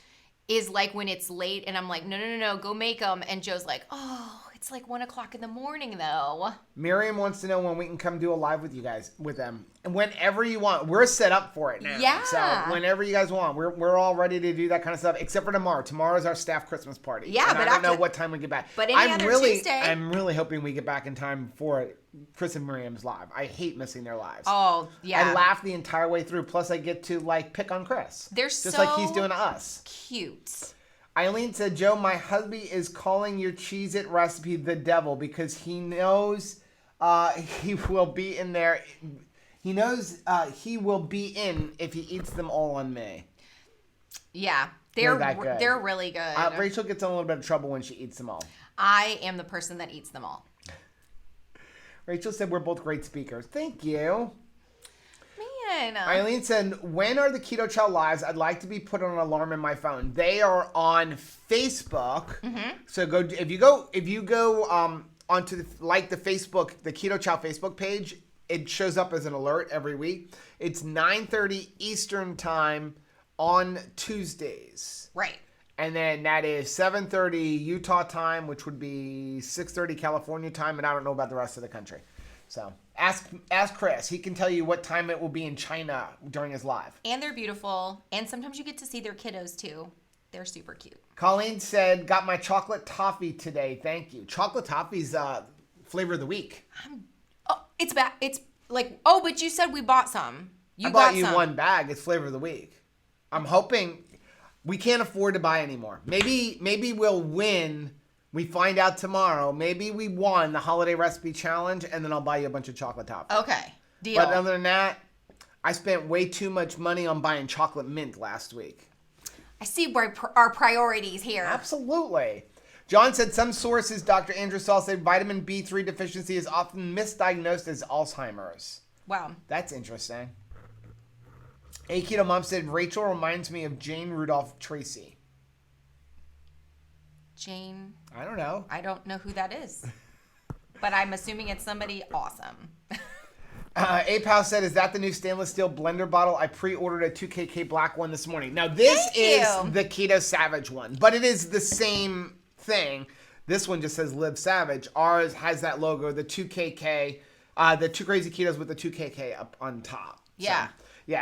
Speaker 1: is like when it's late, and I'm like, no, go make them. And Joe's like, oh, it's like 1 o'clock in the morning, though.
Speaker 2: Miriam wants to know when we can come do a live with you guys, with them. And whenever you want. We're set up for it now.
Speaker 1: Yeah.
Speaker 2: So whenever you guys want. We're all ready to do that kind of stuff, except for tomorrow. Tomorrow's our staff Christmas party.
Speaker 1: Yeah,
Speaker 2: and
Speaker 1: but
Speaker 2: I don't know what time we get back.
Speaker 1: But any other Tuesday.
Speaker 2: I'm really hoping we get back in time for Chris and Miriam's live. I hate missing their lives.
Speaker 1: Oh, yeah.
Speaker 2: I laugh the entire way through. Plus, I get to, like, pick on Chris.
Speaker 1: They're
Speaker 2: just
Speaker 1: so
Speaker 2: like he's doing to us.
Speaker 1: Cute.
Speaker 2: Eileen said, Joe, my hubby is calling your Cheez-It recipe the devil because he knows he will be in there. He knows he will be in if he eats them all on me.
Speaker 1: Yeah,
Speaker 2: They're that good.
Speaker 1: They're really good.
Speaker 2: Rachel gets in a little bit of trouble when she eats them all.
Speaker 1: I am the person that eats them all.
Speaker 2: Rachel said we're both great speakers. Thank you.
Speaker 1: Man.
Speaker 2: Eileen said, when are the Keto Chow lives? I'd like to be put on an alarm in my phone. They are on Facebook. Mm-hmm. So if you go onto the Facebook, the Keto Chow Facebook page, it shows up as an alert every week. It's 9:30 Eastern time on Tuesdays.
Speaker 1: Right.
Speaker 2: And then that is 7:30 Utah time, which would be 6:30 California time, and I don't know about the rest of the country. So ask Chris. He can tell you what time it will be in China during his live.
Speaker 1: And they're beautiful. And sometimes you get to see their kiddos too. They're super cute.
Speaker 2: Colleen said, got my chocolate toffee today. Thank you. Chocolate toffee's flavor of the week.
Speaker 1: It's bad. It's like, oh, but you said we bought some.
Speaker 2: I bought you one bag. It's flavor of the week. I'm hoping we can't afford to buy anymore. Maybe we'll win. We find out tomorrow. Maybe we won the holiday recipe challenge, and then I'll buy you a bunch of chocolate toffee.
Speaker 1: Okay, deal.
Speaker 2: But other than that, I spent way too much money on buying chocolate mint last week.
Speaker 1: I see where our priorities here.
Speaker 2: Absolutely. John said some sources, Dr. Andrew Saul said vitamin B3 deficiency is often misdiagnosed as Alzheimer's.
Speaker 1: Wow.
Speaker 2: That's interesting. A Keto Mom said Rachel reminds me of Jane Rudolph Tracy.
Speaker 1: Jane?
Speaker 2: I don't know.
Speaker 1: I don't know who that is. But I'm assuming it's somebody awesome.
Speaker 2: Ape House said, is that the new stainless steel blender bottle? I pre-ordered a 2KK black one this morning. Now, this is the Keto Savage one, but it is the same thing. This one just says Live Savage. Ours has that logo, the 2KK, the 2 Crazy Ketos with the 2KK up on top.
Speaker 1: Yeah.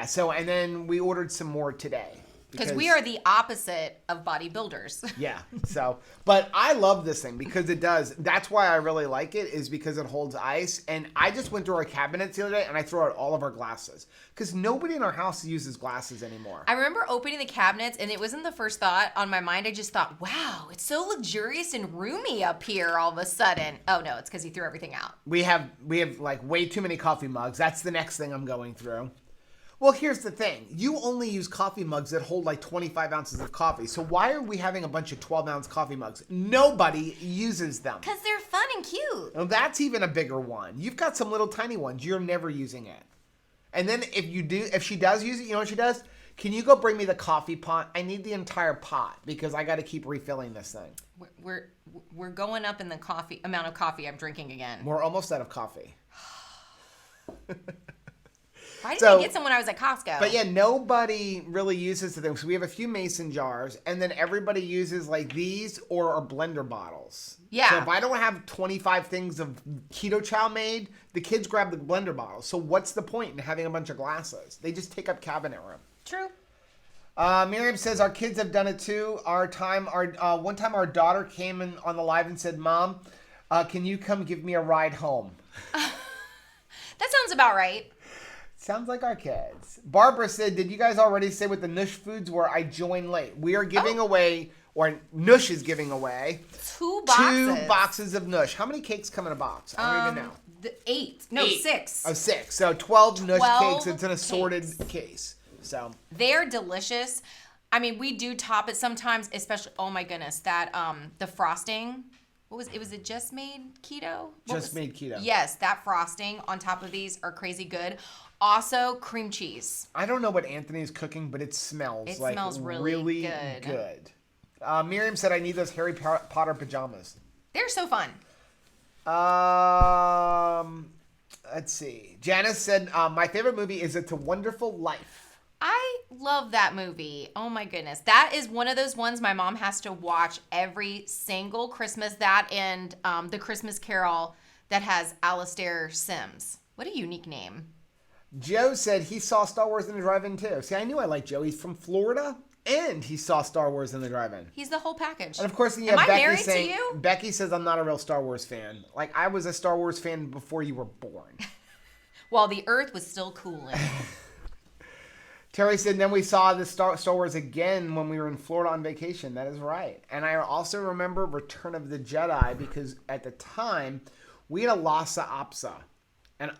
Speaker 2: So, and then we ordered some more today.
Speaker 1: Because we are the opposite of bodybuilders.
Speaker 2: Yeah. So, but I love this thing because it does. That's why I really like it, is because it holds ice. And I just went through our cabinets the other day and I threw out all of our glasses because nobody in our house uses glasses anymore.
Speaker 1: I remember opening the cabinets and it wasn't the first thought on my mind. I just thought, wow, it's so luxurious and roomy up here all of a sudden. Oh no, it's because he threw everything out.
Speaker 2: We have like way too many coffee mugs. That's the next thing I'm going through. Well, here's the thing. You only use coffee mugs that hold like 25 ounces of coffee. So why are we having a bunch of 12-ounce coffee mugs? Nobody uses them.
Speaker 1: Because they're fun and cute.
Speaker 2: Well, that's even a bigger one. You've got some little tiny ones. You're never using it. And then if she does use it, you know what she does? Can you go bring me the coffee pot? I need the entire pot because I got to keep refilling this thing.
Speaker 1: We're going up in the amount of coffee I'm drinking again.
Speaker 2: We're almost out of coffee.
Speaker 1: Why didn't I get some when I was at Costco?
Speaker 2: But yeah, nobody really uses the thing. So we have a few mason jars, and then everybody uses like these or our blender bottles.
Speaker 1: Yeah.
Speaker 2: So if I don't have 25 things of Keto Chow made, the kids grab the blender bottles. So what's the point in having a bunch of glasses? They just take up cabinet room.
Speaker 1: True.
Speaker 2: Miriam says our kids have done it too. One time our daughter came in on the live and said, "Mom, can you come give me a ride home?"
Speaker 1: That sounds about right.
Speaker 2: Sounds like our kids. Barbara said, did you guys already say what the Nush Foods were? I joined late. We are giving away or Nush is giving away
Speaker 1: 2 boxes.
Speaker 2: 2 boxes of Nush. How many cakes come in a box? I don't even know.
Speaker 1: 8. No, 6.
Speaker 2: Oh, 6. So 12 Nush
Speaker 1: 12
Speaker 2: cakes. It's an assorted case. So
Speaker 1: they're delicious. I mean, we do top it sometimes, especially, oh my goodness, that the frosting. Was it just made keto?
Speaker 2: Just made keto.
Speaker 1: Yes, that frosting on top of these are crazy good. Also, cream cheese.
Speaker 2: I don't know what Anthony is cooking, but it smells really good. Miriam said, I need those Harry Potter pajamas.
Speaker 1: They're so fun.
Speaker 2: Let's see. Janice said, my favorite movie is It's a Wonderful Life.
Speaker 1: I love that movie. Oh my goodness. That is one of those ones my mom has to watch every single Christmas. That and the Christmas Carol that has Alastair Sims. What a unique name.
Speaker 2: Joe said he saw Star Wars in the drive-in too. See, I knew I liked Joe. He's from Florida, and he saw Star Wars in the drive-in.
Speaker 1: He's the whole package.
Speaker 2: And of course,
Speaker 1: Am I married to you?
Speaker 2: Becky says I'm not a real Star Wars fan. Like, I was a Star Wars fan before you were born.
Speaker 1: While the Earth was still cooling.
Speaker 2: Terry said, then we saw the Star Wars again when we were in Florida on vacation. That is right. And I also remember Return of the Jedi because at the time, we had a Lhasa Apso. And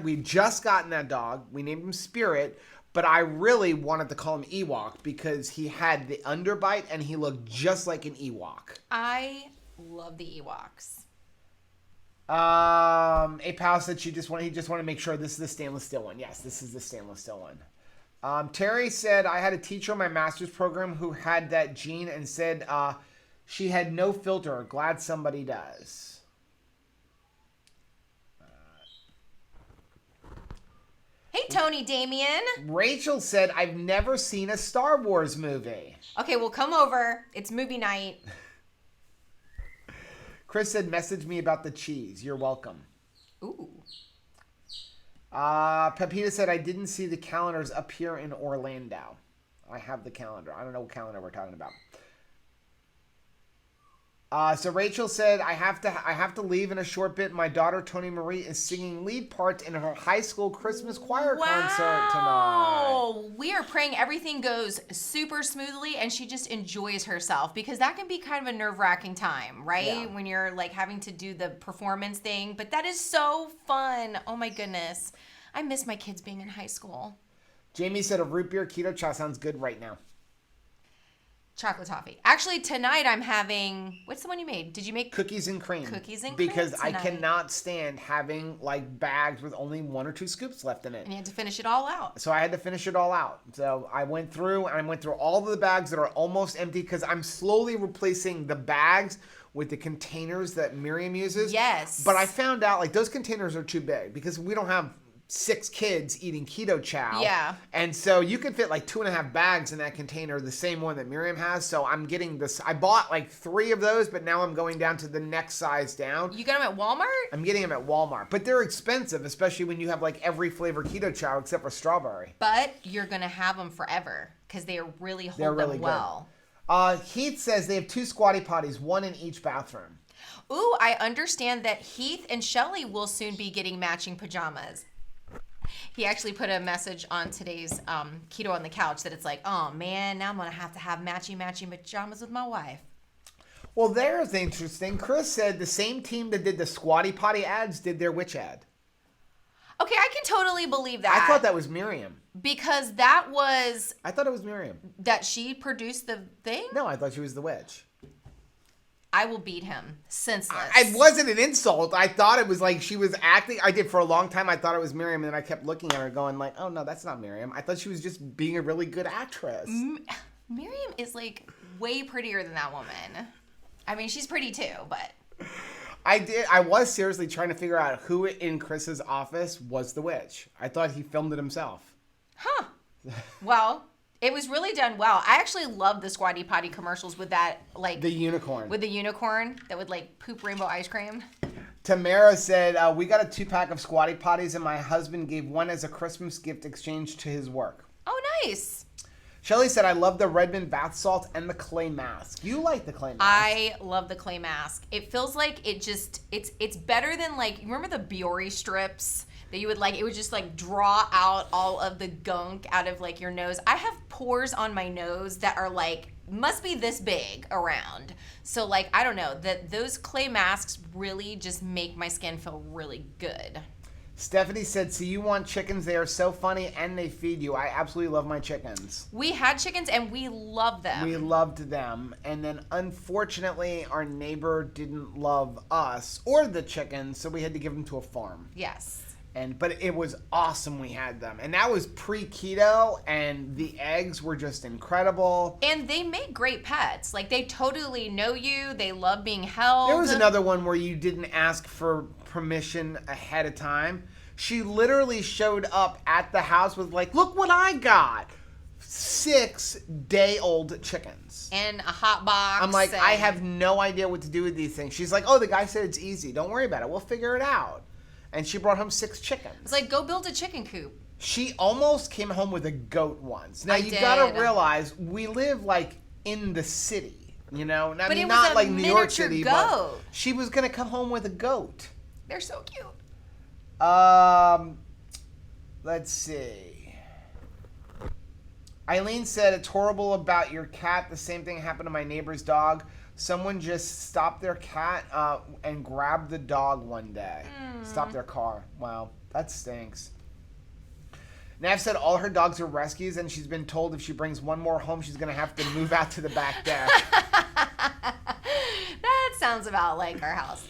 Speaker 2: we just gotten that dog. We named him Spirit. But I really wanted to call him Ewok because he had the underbite and he looked just like an Ewok.
Speaker 1: I love the Ewoks.
Speaker 2: A pal said he just wanted to make sure this is the stainless steel one. Yes, this is the stainless steel one. Terry said, I had a teacher in my master's program who had that gene and said she had no filter. Glad somebody does.
Speaker 1: Hey, Tony Damien.
Speaker 2: Rachel said, I've never seen a Star Wars movie.
Speaker 1: Okay, well, come over. It's movie night.
Speaker 2: Chris said, message me about the cheese. You're welcome.
Speaker 1: Ooh.
Speaker 2: Pepita said, I didn't see the calendars up here in Orlando. I have the calendar. I don't know what calendar we're talking about. So Rachel said, I have to leave in a short bit. My daughter, Tony Marie, is singing lead part in her high school Christmas choir concert tonight.
Speaker 1: Oh, we are praying everything goes super smoothly and she just enjoys herself because that can be kind of a nerve-wracking time, right?
Speaker 2: Yeah.
Speaker 1: When you're like having to do the performance thing, but that is so fun. Oh my goodness. I miss my kids being in high school.
Speaker 2: Jamie said a root beer keto chow sounds good right now.
Speaker 1: Chocolate toffee. Actually, tonight I'm having, what's the one you made? Did you make
Speaker 2: cookies and cream?
Speaker 1: Cookies and cream
Speaker 2: because
Speaker 1: tonight.
Speaker 2: I cannot stand having like bags with only 1 or 2 scoops left in it.
Speaker 1: And you had to finish it all out.
Speaker 2: So I had to finish it all out. So I went through all of the bags that are almost empty because I'm slowly replacing the bags with the containers that Miriam uses.
Speaker 1: Yes.
Speaker 2: But I found out like those containers are too big because we don't have 6 kids eating keto chow.
Speaker 1: Yeah.
Speaker 2: And so you can fit like 2.5 bags in that container, the same one that Miriam has. So I'm getting this. I bought like 3 of those, but now I'm going down to the next size down.
Speaker 1: You got them at Walmart?
Speaker 2: I'm getting them at Walmart, but they're expensive, especially when you have like every flavor keto chow except for strawberry.
Speaker 1: But you're going to have them forever because they really hold them well.
Speaker 2: Heath says they have 2 squatty potties, 1 in each bathroom.
Speaker 1: Ooh, I understand that Heath and Shelly will soon be getting matching pajamas. He actually put a message on today's Keto on the Couch that it's like, oh man, now I'm going to have matching pajamas with my wife.
Speaker 2: Well, there's interesting. Chris said the same team that did the squatty potty ads did their witch ad.
Speaker 1: Okay, I can totally believe that.
Speaker 2: I thought that was Miriam.
Speaker 1: Because that was...
Speaker 2: I thought it was Miriam.
Speaker 1: That she produced the thing?
Speaker 2: No, I thought she was the witch.
Speaker 1: I will beat him. Senseless.
Speaker 2: It wasn't an insult. I thought it was like she was acting. I did for a long time. I thought it was Miriam, and then I kept looking at her going like, oh, no, that's not Miriam. I thought she was just being a really good actress.
Speaker 1: Miriam is like way prettier than that woman. I mean, she's pretty too, but...
Speaker 2: I was seriously trying to figure out who in Chris's office was the witch. I thought he filmed it himself.
Speaker 1: Huh. Well... It was really done well. I actually love the Squatty Potty commercials with that, like...
Speaker 2: The unicorn.
Speaker 1: With the unicorn that would, like, poop rainbow ice cream.
Speaker 2: Tamara said, we got a 2-pack of Squatty Potties, and my husband gave 1 as a Christmas gift exchange to his work.
Speaker 1: Oh, nice.
Speaker 2: Shelly said, I love the Redmond bath salts and the clay mask. You like the clay mask.
Speaker 1: I love the clay mask. It feels like it just... It's better than, like... You remember the Biore strips? That you would like, it would just like draw out all of the gunk out of like your nose. I have pores on my nose that are like must be this big around. So like, I don't know, that those clay masks really just make my skin feel really good.
Speaker 2: Stephanie said, so you want chickens? They are so funny and they feed you. I absolutely love my chickens.
Speaker 1: We had chickens and we loved them.
Speaker 2: We loved them. And then unfortunately, our neighbor didn't love us or the chickens, so we had to give them to a farm.
Speaker 1: Yes.
Speaker 2: But it was awesome we had them. And that was pre-keto, and the eggs were just incredible.
Speaker 1: And they make great pets. Like, they totally know you. They love being held.
Speaker 2: There was another one where you didn't ask for permission ahead of time. She literally showed up at the house with like, look what I got. 6-day-old chickens.
Speaker 1: And a hot box.
Speaker 2: I'm like, I have no idea what to do with these things. She's like, oh, the guy said it's easy. Don't worry about it. We'll figure it out. And she brought home 6 chickens.
Speaker 1: It's like, go build a chicken coop.
Speaker 2: She almost came home with a goat once. Now, you
Speaker 1: did.
Speaker 2: gotta realize, we live like in the city, you know? I
Speaker 1: But
Speaker 2: mean,
Speaker 1: it was
Speaker 2: not
Speaker 1: a
Speaker 2: like New York
Speaker 1: miniature
Speaker 2: City,
Speaker 1: goat.
Speaker 2: but she was gonna come home with a goat.
Speaker 1: They're so cute.
Speaker 2: Let's see. Eileen said, it's horrible about your cat. The same thing happened to my neighbor's dog. Someone just stopped their cat and grabbed the dog one day. Stopped their car. Wow, that stinks. Nav said all her dogs are rescues, and she's been told if she brings one more home, she's going to have to move out to the back deck.
Speaker 1: That sounds about like our house.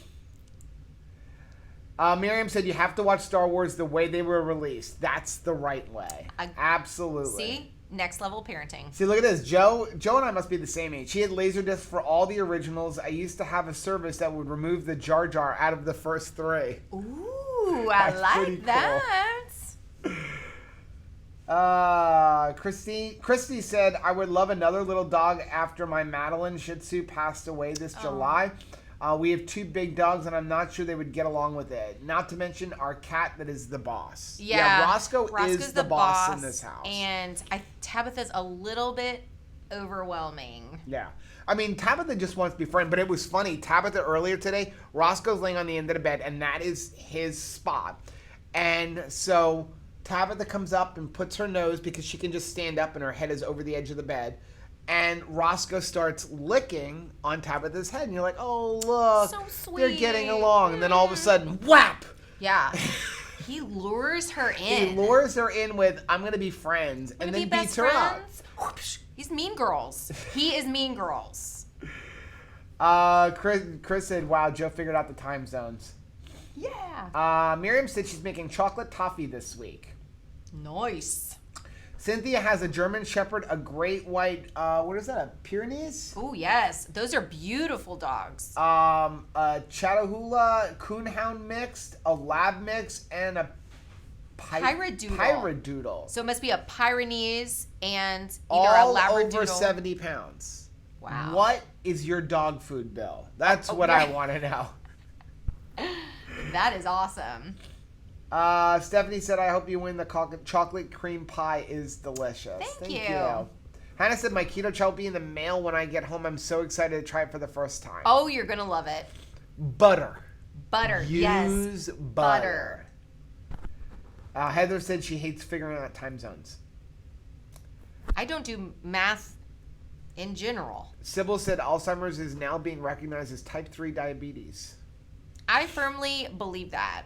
Speaker 2: Miriam said you have to watch Star Wars the way they were released. That's the right way. Absolutely.
Speaker 1: See? Next level parenting.
Speaker 2: See, look at this. Joe and I must be the same age. She had Laserdisc for all the originals. I used to have a service that would remove the Jar Jar out of the first 3.
Speaker 1: Ooh, I like that.
Speaker 2: Christy said, I would love another little dog after my Madeline Shih Tzu passed away this July. We have 2 big dogs, and I'm not sure they would get along with it. Not to mention our cat that is the boss.
Speaker 1: Yeah,
Speaker 2: Roscoe's is the boss in this house.
Speaker 1: And Tabitha's a little bit overwhelming.
Speaker 2: Yeah. I mean, Tabitha just wants to be friends, but it was funny. Tabitha earlier today, Roscoe's laying on the end of the bed, and that is his spot. And so Tabitha comes up and puts her nose, because she can just stand up and her head is over the edge of the bed. And Roscoe starts licking on Tabitha's head. And you're like, oh, look.
Speaker 1: So sweet.
Speaker 2: They're getting along. And then all of a sudden, whap!
Speaker 1: Yeah. He lures her in.
Speaker 2: He lures her in with, I'm going to be friends. And then beats her up.
Speaker 1: He's Mean Girls. He is Mean Girls.
Speaker 2: Chris said, wow, Joe figured out the time zones.
Speaker 1: Yeah.
Speaker 2: Miriam said she's making chocolate toffee this week.
Speaker 1: Nice.
Speaker 2: Cynthia has a German Shepherd, a great white, what is that, a Pyrenees?
Speaker 1: Oh, yes. Those are beautiful dogs.
Speaker 2: A Chattahoola Coonhound mixed, a Lab mix, and a Pyrodoodle.
Speaker 1: So it must be a Pyrenees and either
Speaker 2: all
Speaker 1: a Labradoodle.
Speaker 2: over 70 pounds.
Speaker 1: Wow.
Speaker 2: What is your dog food bill? That's what I want to know.
Speaker 1: That is awesome.
Speaker 2: Stephanie said, I hope you win. The chocolate cream pie is delicious.
Speaker 1: Thank you.
Speaker 2: Hannah said, my Keto Chow will be in the mail when I get home. I'm so excited to try it for the first time.
Speaker 1: Oh, you're going to love it.
Speaker 2: Butter.
Speaker 1: Use
Speaker 2: butter. Heather said she hates figuring out time zones.
Speaker 1: I don't do math in general.
Speaker 2: Sybil said Alzheimer's is now being recognized as type 3 diabetes.
Speaker 1: I firmly believe that.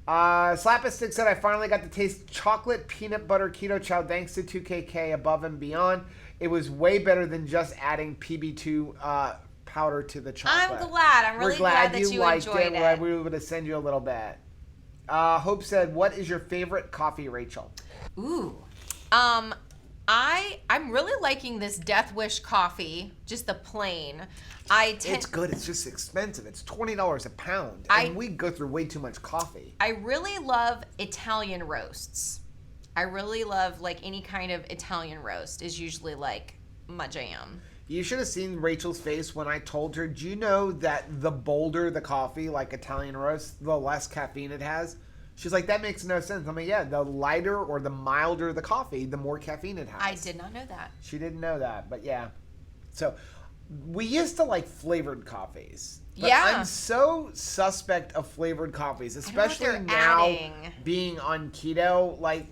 Speaker 2: Slap a Stick said, I finally got to taste chocolate peanut butter Keto Chow thanks to 2KK Above and Beyond. It was way better than just adding PB2 powder to the chocolate.
Speaker 1: I'm glad. I'm really glad that you
Speaker 2: liked
Speaker 1: enjoyed it.
Speaker 2: We were able to send you a little bit. Hope said, what is your favorite coffee, Rachel?
Speaker 1: Ooh. I'm really liking this Death Wish coffee, just the plain.
Speaker 2: It's good. It's just expensive. It's $20 a pound. And we go through way too much coffee.
Speaker 1: I really love Italian roasts. I really love, like, any kind of Italian roast is usually, like, my jam.
Speaker 2: You should have seen Rachel's face when I told her, do you know that the bolder the coffee, like Italian roast, the less caffeine it has? She's like, that makes no sense. I mean, yeah, the lighter or the milder the coffee, the more caffeine it has.
Speaker 1: I did not know that.
Speaker 2: She didn't know that, but yeah. So we used to like flavored coffees. But
Speaker 1: yeah.
Speaker 2: I'm so suspect of flavored coffees, especially now
Speaker 1: adding.
Speaker 2: being on keto. Like,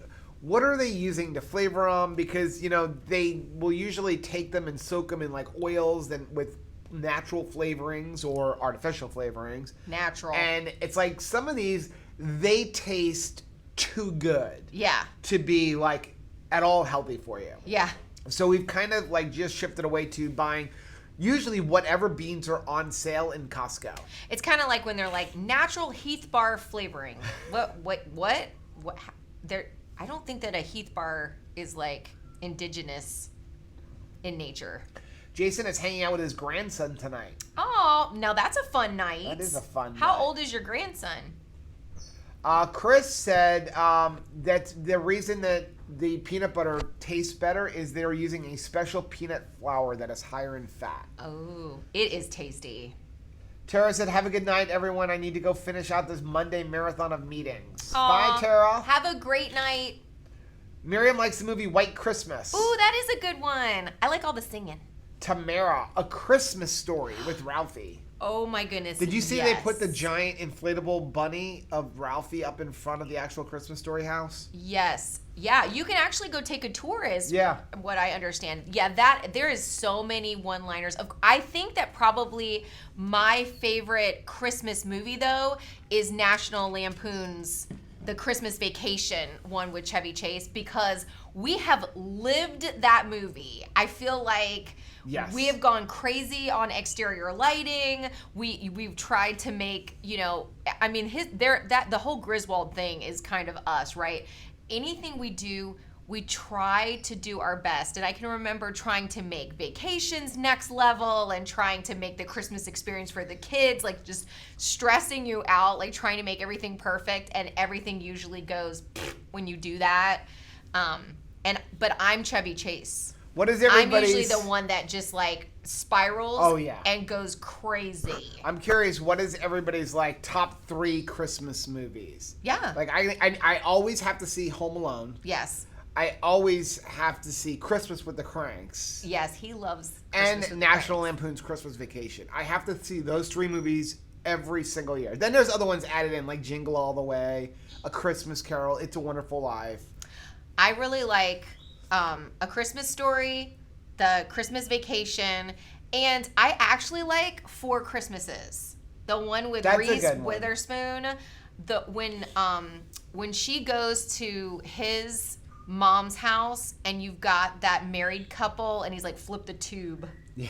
Speaker 2: what are they using to flavor them? Because, they will usually take them and soak them in like oils with natural flavorings or artificial flavorings.
Speaker 1: Natural.
Speaker 2: And it's like some of these, they taste too good.
Speaker 1: Yeah.
Speaker 2: To be like at all healthy for you.
Speaker 1: Yeah.
Speaker 2: So we've kind of like just shifted away to buying usually whatever beans are on sale in Costco.
Speaker 1: It's kind of like when they're like natural Heath bar flavoring. What? I don't think that a Heath bar is like indigenous in nature.
Speaker 2: Jason is hanging out with his grandson tonight.
Speaker 1: Oh, now that's a fun night.
Speaker 2: That is a fun night.
Speaker 1: How old is your grandson?
Speaker 2: Chris said that the reason that the peanut butter tastes better is they're using a special peanut flour that is higher in fat.
Speaker 1: Oh, it is tasty.
Speaker 2: Tara said, have a good night, everyone. I need to go finish out this Monday marathon of meetings.
Speaker 1: Aw,
Speaker 2: bye, Tara.
Speaker 1: Have a great night.
Speaker 2: Miriam likes the movie White Christmas.
Speaker 1: Ooh, that is a good one. I like all the singing.
Speaker 2: Tamara, A Christmas Story with Ralphie.
Speaker 1: Oh my goodness.
Speaker 2: Did you see they put the giant inflatable bunny of Ralphie up in front of the actual Christmas Story house?
Speaker 1: Yes. Yeah, you can actually go take a tour is what I understand. Yeah, there is so many one-liners. I think that probably my favorite Christmas movie though is National Lampoon's The Christmas Vacation one with Chevy Chase, because we have lived that movie. I feel like we have gone crazy on exterior lighting. We've tried to make, the whole Griswold thing is kind of us, right? Anything we do, we try to do our best. And I can remember trying to make vacations next level and trying to make the Christmas experience for the kids, like just stressing you out, like trying to make everything perfect, and everything usually goes when you do that. But I'm Chevy Chase.
Speaker 2: What is everybody's...
Speaker 1: I'm usually the one that just like spirals and goes crazy.
Speaker 2: I'm curious, what is everybody's like top 3 Christmas movies?
Speaker 1: Yeah.
Speaker 2: Like I always have to see Home Alone.
Speaker 1: Yes.
Speaker 2: I always have to see Christmas with the Cranks.
Speaker 1: Yes, he loves
Speaker 2: Christmas and National Lampoon's Christmas Vacation. I have to see those 3 movies every single year. Then there's other ones added in, like Jingle All the Way, A Christmas Carol, It's a Wonderful Life.
Speaker 1: I really like A Christmas Story, The Christmas Vacation, and I actually like Four Christmases. The one with Reese Witherspoon. When she goes to his mom's house and you've got that married couple and he's like, flip the tube. Yeah.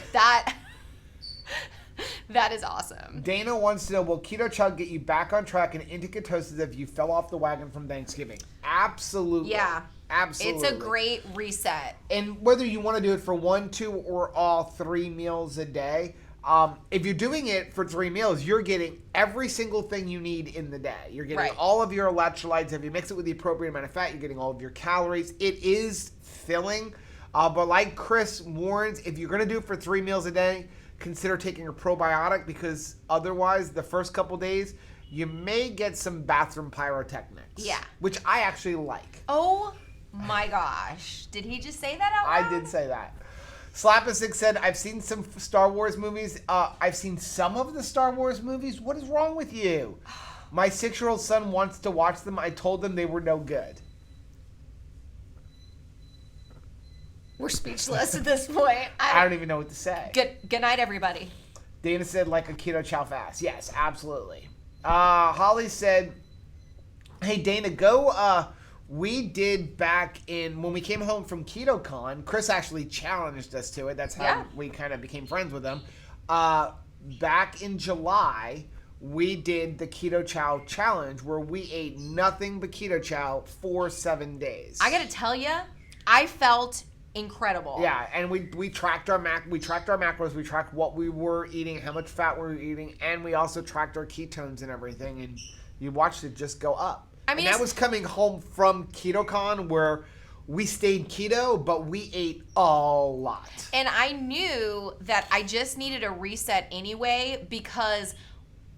Speaker 1: That is awesome.
Speaker 2: Dana wants to know, will Keto Chow get you back on track and into ketosis if you fell off the wagon from Thanksgiving? Absolutely.
Speaker 1: Yeah.
Speaker 2: Absolutely.
Speaker 1: It's a great reset.
Speaker 2: And whether you want to do it for 1, 2, or all 3 meals a day, if you're doing it for 3 meals, you're getting every single thing you need in the day. You're getting all of your electrolytes. If you mix it with the appropriate amount of fat, you're getting all of your calories. It is filling. But like Chris warns, if you're going to do it for 3 meals a day, consider taking a probiotic, because otherwise the first couple days you may get some bathroom pyrotechnics.
Speaker 1: Yeah.
Speaker 2: Which I actually like.
Speaker 1: Oh my gosh. Did he just say that out loud?
Speaker 2: I did say that. Slapasick said, I've seen some Star Wars movies. I've seen some of the Star Wars movies. What is wrong with you? My 6-year-old son wants to watch them. I told them they were no good.
Speaker 1: We're speechless at this point.
Speaker 2: I don't even know what to say.
Speaker 1: Good night, everybody.
Speaker 2: Dana said, like a Keto Chow fast. Yes, absolutely. Holly said, hey, Dana, go. We did back in, when we came home from KetoCon, Chris actually challenged us to it. That's how we kind of became friends with him. Back in July, we did the Keto Chow challenge where we ate nothing but Keto Chow for 7 days.
Speaker 1: I got to tell you, I felt incredible.
Speaker 2: Yeah, and we tracked our macros, we tracked what we were eating, how much fat we were eating, and we also tracked our ketones and everything, and you watched it just go up. I mean, and that was coming home from KetoCon, where we stayed keto, but we ate a lot.
Speaker 1: And I knew that I just needed a reset anyway, because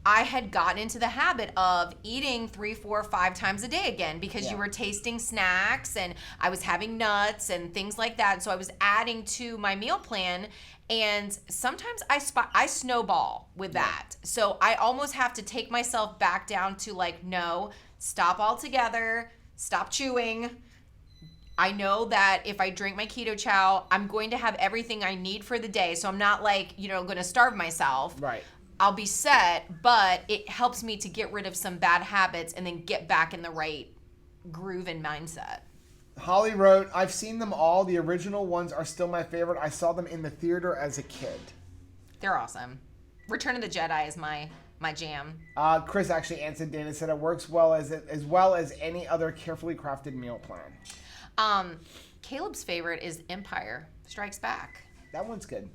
Speaker 1: I had gotten into the habit of eating 3, 4, 5 times a day again, because you were tasting snacks and I was having nuts and things like that. So I was adding to my meal plan, and sometimes I snowball with that. So I almost have to take myself back down to like, no, stop altogether, stop chewing, I know that if I drink my Keto Chow, I'm going to have everything I need for the day. So I'm not like, going to starve myself.
Speaker 2: Right.
Speaker 1: I'll be set, but it helps me to get rid of some bad habits and then get back in the right groove and mindset.
Speaker 2: Holly wrote, I've seen them all. The original ones are still my favorite. I saw them in the theater as a kid.
Speaker 1: They're awesome. Return of the Jedi is my jam.
Speaker 2: Chris actually answered. Dana said it works well as any other carefully crafted meal plan.
Speaker 1: Caleb's favorite is Empire Strikes Back.
Speaker 2: That one's good.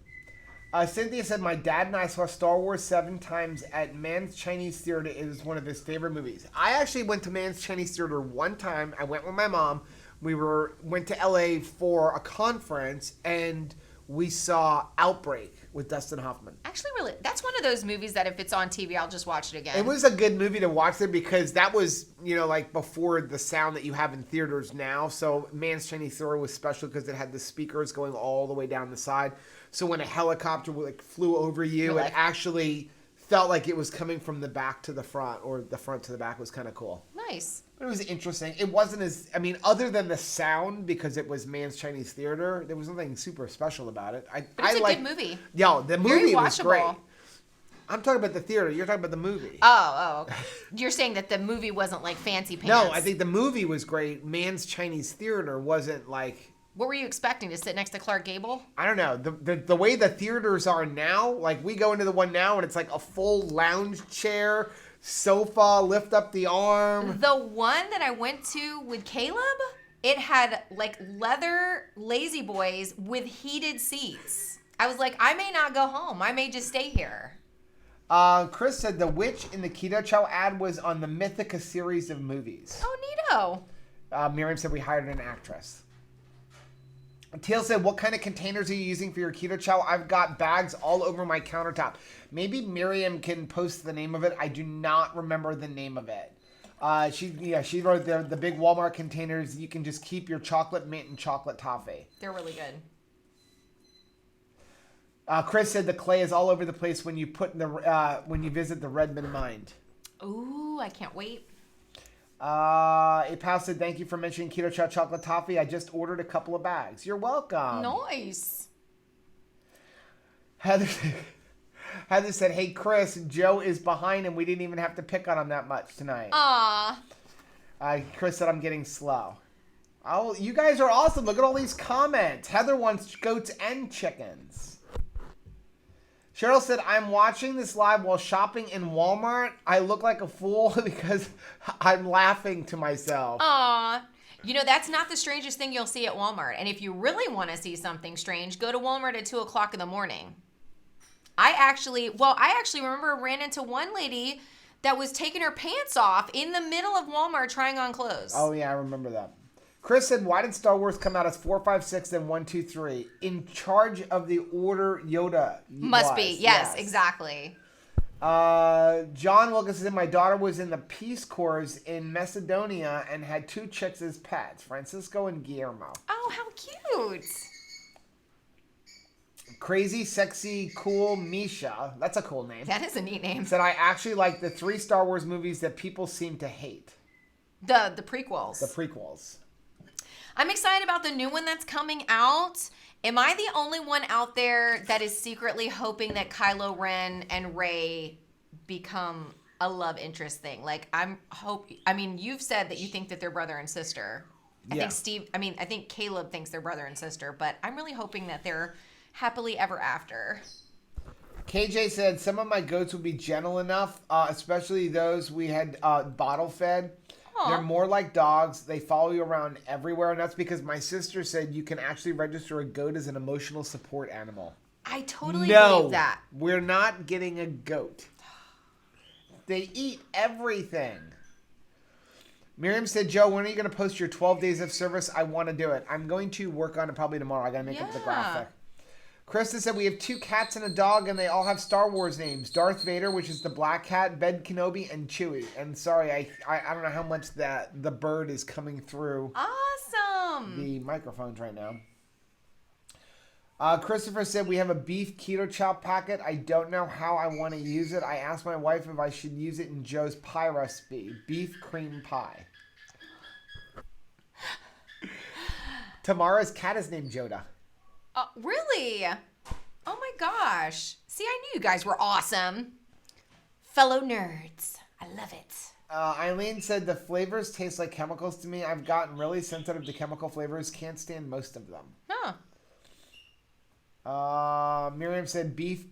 Speaker 2: Cynthia said, my dad and I saw Star Wars 7 times at Man's Chinese Theater. It is one of his favorite movies. I actually went to Man's Chinese Theater one time. I went with my mom. We went to LA for a conference, and we saw Outbreak with Dustin Hoffman.
Speaker 1: Actually, really, that's one of those movies that if it's on TV, I'll just watch it again.
Speaker 2: It was a good movie to watch there because that was, like before the sound that you have in theaters now. So Man's Chinese Theater was special because it had the speakers going all the way down the side. So when a helicopter flew over you, it actually felt like it was coming from the back to the front, or the front to the back. Was kind of cool.
Speaker 1: Nice.
Speaker 2: It was interesting. It wasn't other than the sound, because it was Man's Chinese Theater, there was nothing super special about it.
Speaker 1: But it's a good movie.
Speaker 2: Yeah, the movie was great.
Speaker 1: Watchable.
Speaker 2: I'm talking about the theater. You're talking about the movie.
Speaker 1: Oh, okay. You're saying that the movie wasn't like fancy pants.
Speaker 2: No, I think the movie was great. Man's Chinese Theater wasn't like...
Speaker 1: What were you expecting, to sit next to Clark Gable?
Speaker 2: I don't know. The way the theaters are now, like we go into the one now and it's like a full lounge chair, sofa, lift up the arm.
Speaker 1: The one that I went to with Caleb, it had like leather lazy boys with heated seats. I was like, I may not go home. I may just stay here.
Speaker 2: Chris said the witch in the Keto Chow ad was on the Mythica series of movies.
Speaker 1: Oh, neato.
Speaker 2: Miriam said we hired an actress. Teal said, what kind of containers are you using for your Keto Chow? I've got bags all over my countertop. Maybe Miriam can post the name of it. I do not remember the name of it. She wrote the big Walmart containers. You can just keep your chocolate mint and chocolate toffee.
Speaker 1: They're really good.
Speaker 2: Chris said the clay is all over the place when you when you visit the Redmond Mine.
Speaker 1: Ooh, I can't wait.
Speaker 2: Pal said, thank you for mentioning Keto Chow chocolate toffee. I just ordered a couple of bags. You're welcome.
Speaker 1: Nice.
Speaker 2: Heather said, hey, Chris, Joe is behind and we didn't even have to pick on him that much tonight.
Speaker 1: Aw.
Speaker 2: Chris said, I'm getting slow. Oh, you guys are awesome. Look at all these comments. Heather wants goats and chickens. Cheryl said, I'm watching this live while shopping in Walmart. I look like a fool because I'm laughing to myself.
Speaker 1: Aw. That's not the strangest thing you'll see at Walmart. And if you really want to see something strange, go to Walmart at 2 o'clock in the morning. I actually remember ran into one lady that was taking her pants off in the middle of Walmart trying on clothes.
Speaker 2: Oh, yeah, I remember that. Chris said, why did Star Wars come out as 4, 5, 6, then 1, 2, 3? In charge of the order Yoda
Speaker 1: Must be. Yes, exactly.
Speaker 2: John Wilkins said, my daughter was in the Peace Corps in Macedonia and had 2 chicks as pets, Francisco and Guillermo.
Speaker 1: Oh, how cute.
Speaker 2: Crazy, sexy, cool Misha. That's a cool name.
Speaker 1: That is a neat name.
Speaker 2: Said, I actually like the 3 Star Wars movies that people seem to hate.
Speaker 1: The prequels.
Speaker 2: The prequels.
Speaker 1: I'm excited about the new one that's coming out. Am I the only one out there that is secretly hoping that Kylo Ren and Rey become a love interest thing? Like, you've said that you think that they're brother and sister. I think Caleb thinks they're brother and sister, but I'm really hoping that they're happily ever after.
Speaker 2: KJ said, some of my goats would be gentle enough, especially those we had bottle fed.
Speaker 1: Aww.
Speaker 2: They're more like dogs. They follow you around everywhere. And that's because my sister said you can actually register a goat as an emotional support animal.
Speaker 1: I totally believe that.
Speaker 2: We're not getting a goat. They eat everything. Miriam said, Joe, when are you going to post your 12 days of service? I want to do it. I'm going to work on it probably tomorrow. I got to make up the graphic. Krista said, we have 2 cats and a dog, and they all have Star Wars names. Darth Vader, which is the black cat, Ben Kenobi, and Chewie. And sorry, I don't know how much the bird is coming through
Speaker 1: awesome
Speaker 2: the microphones right now. Christopher said, we have a beef Keto Chow packet. I don't know how I want to use it. I asked my wife if I should use it in Joe's pie recipe. Beef cream pie. Tamara's cat is named Joda.
Speaker 1: Really? Oh my gosh. See, I knew you guys were awesome. Fellow nerds. I love it.
Speaker 2: Eileen said the flavors taste like chemicals to me. I've gotten really sensitive to chemical flavors. Can't stand most of them.
Speaker 1: Huh.
Speaker 2: Miriam said beef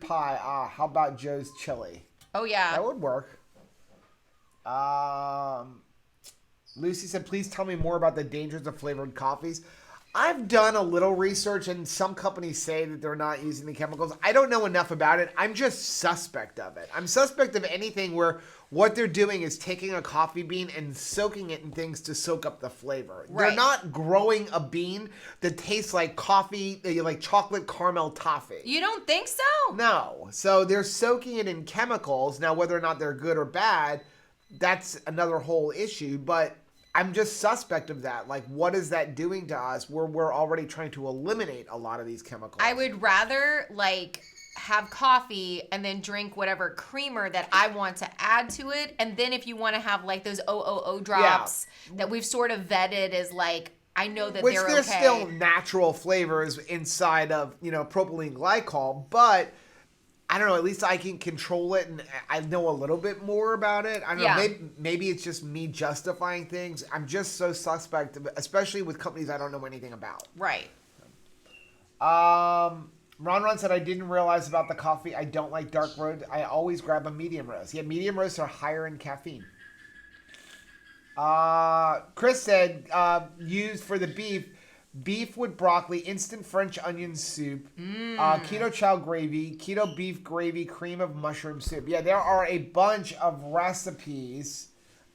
Speaker 2: pie. How about Joe's chili?
Speaker 1: Oh, yeah.
Speaker 2: That would work. Lucy said, please tell me more about the dangers of flavored coffees. I've done a little research, and some companies say that they're not using the chemicals. I don't know enough about it. I'm just suspect of it. I'm suspect of anything where what they're doing is taking a coffee bean and soaking it in things to soak up the flavor.
Speaker 1: Right.
Speaker 2: They're not growing a bean that tastes like coffee, like chocolate caramel toffee.
Speaker 1: You don't think so?
Speaker 2: No. So they're soaking it in chemicals. Now, whether or not they're good or bad, that's another whole issue. But I'm just suspect of that. Like, what is that doing to us? We're already trying to eliminate a lot of these chemicals.
Speaker 1: I would rather, have coffee and then drink whatever creamer that I want to add to it. And then if you want to have, those OOO drops that we've sort of vetted as, I know that
Speaker 2: Which
Speaker 1: they're okay.
Speaker 2: there's still natural flavors inside of, propylene glycol, but I don't know, at least I can control it and I know a little bit more about it. I don't know, maybe it's just me justifying things. I'm just so suspect, especially with companies I don't know anything about.
Speaker 1: Right.
Speaker 2: Ron said, I didn't realize about the coffee. I don't like dark roast. I always grab a medium roast. Yeah, medium roasts are higher in caffeine. Chris said, used for the beef with broccoli, instant French onion soup, keto chow gravy, keto beef gravy, cream of mushroom soup. Yeah, there are a bunch of recipes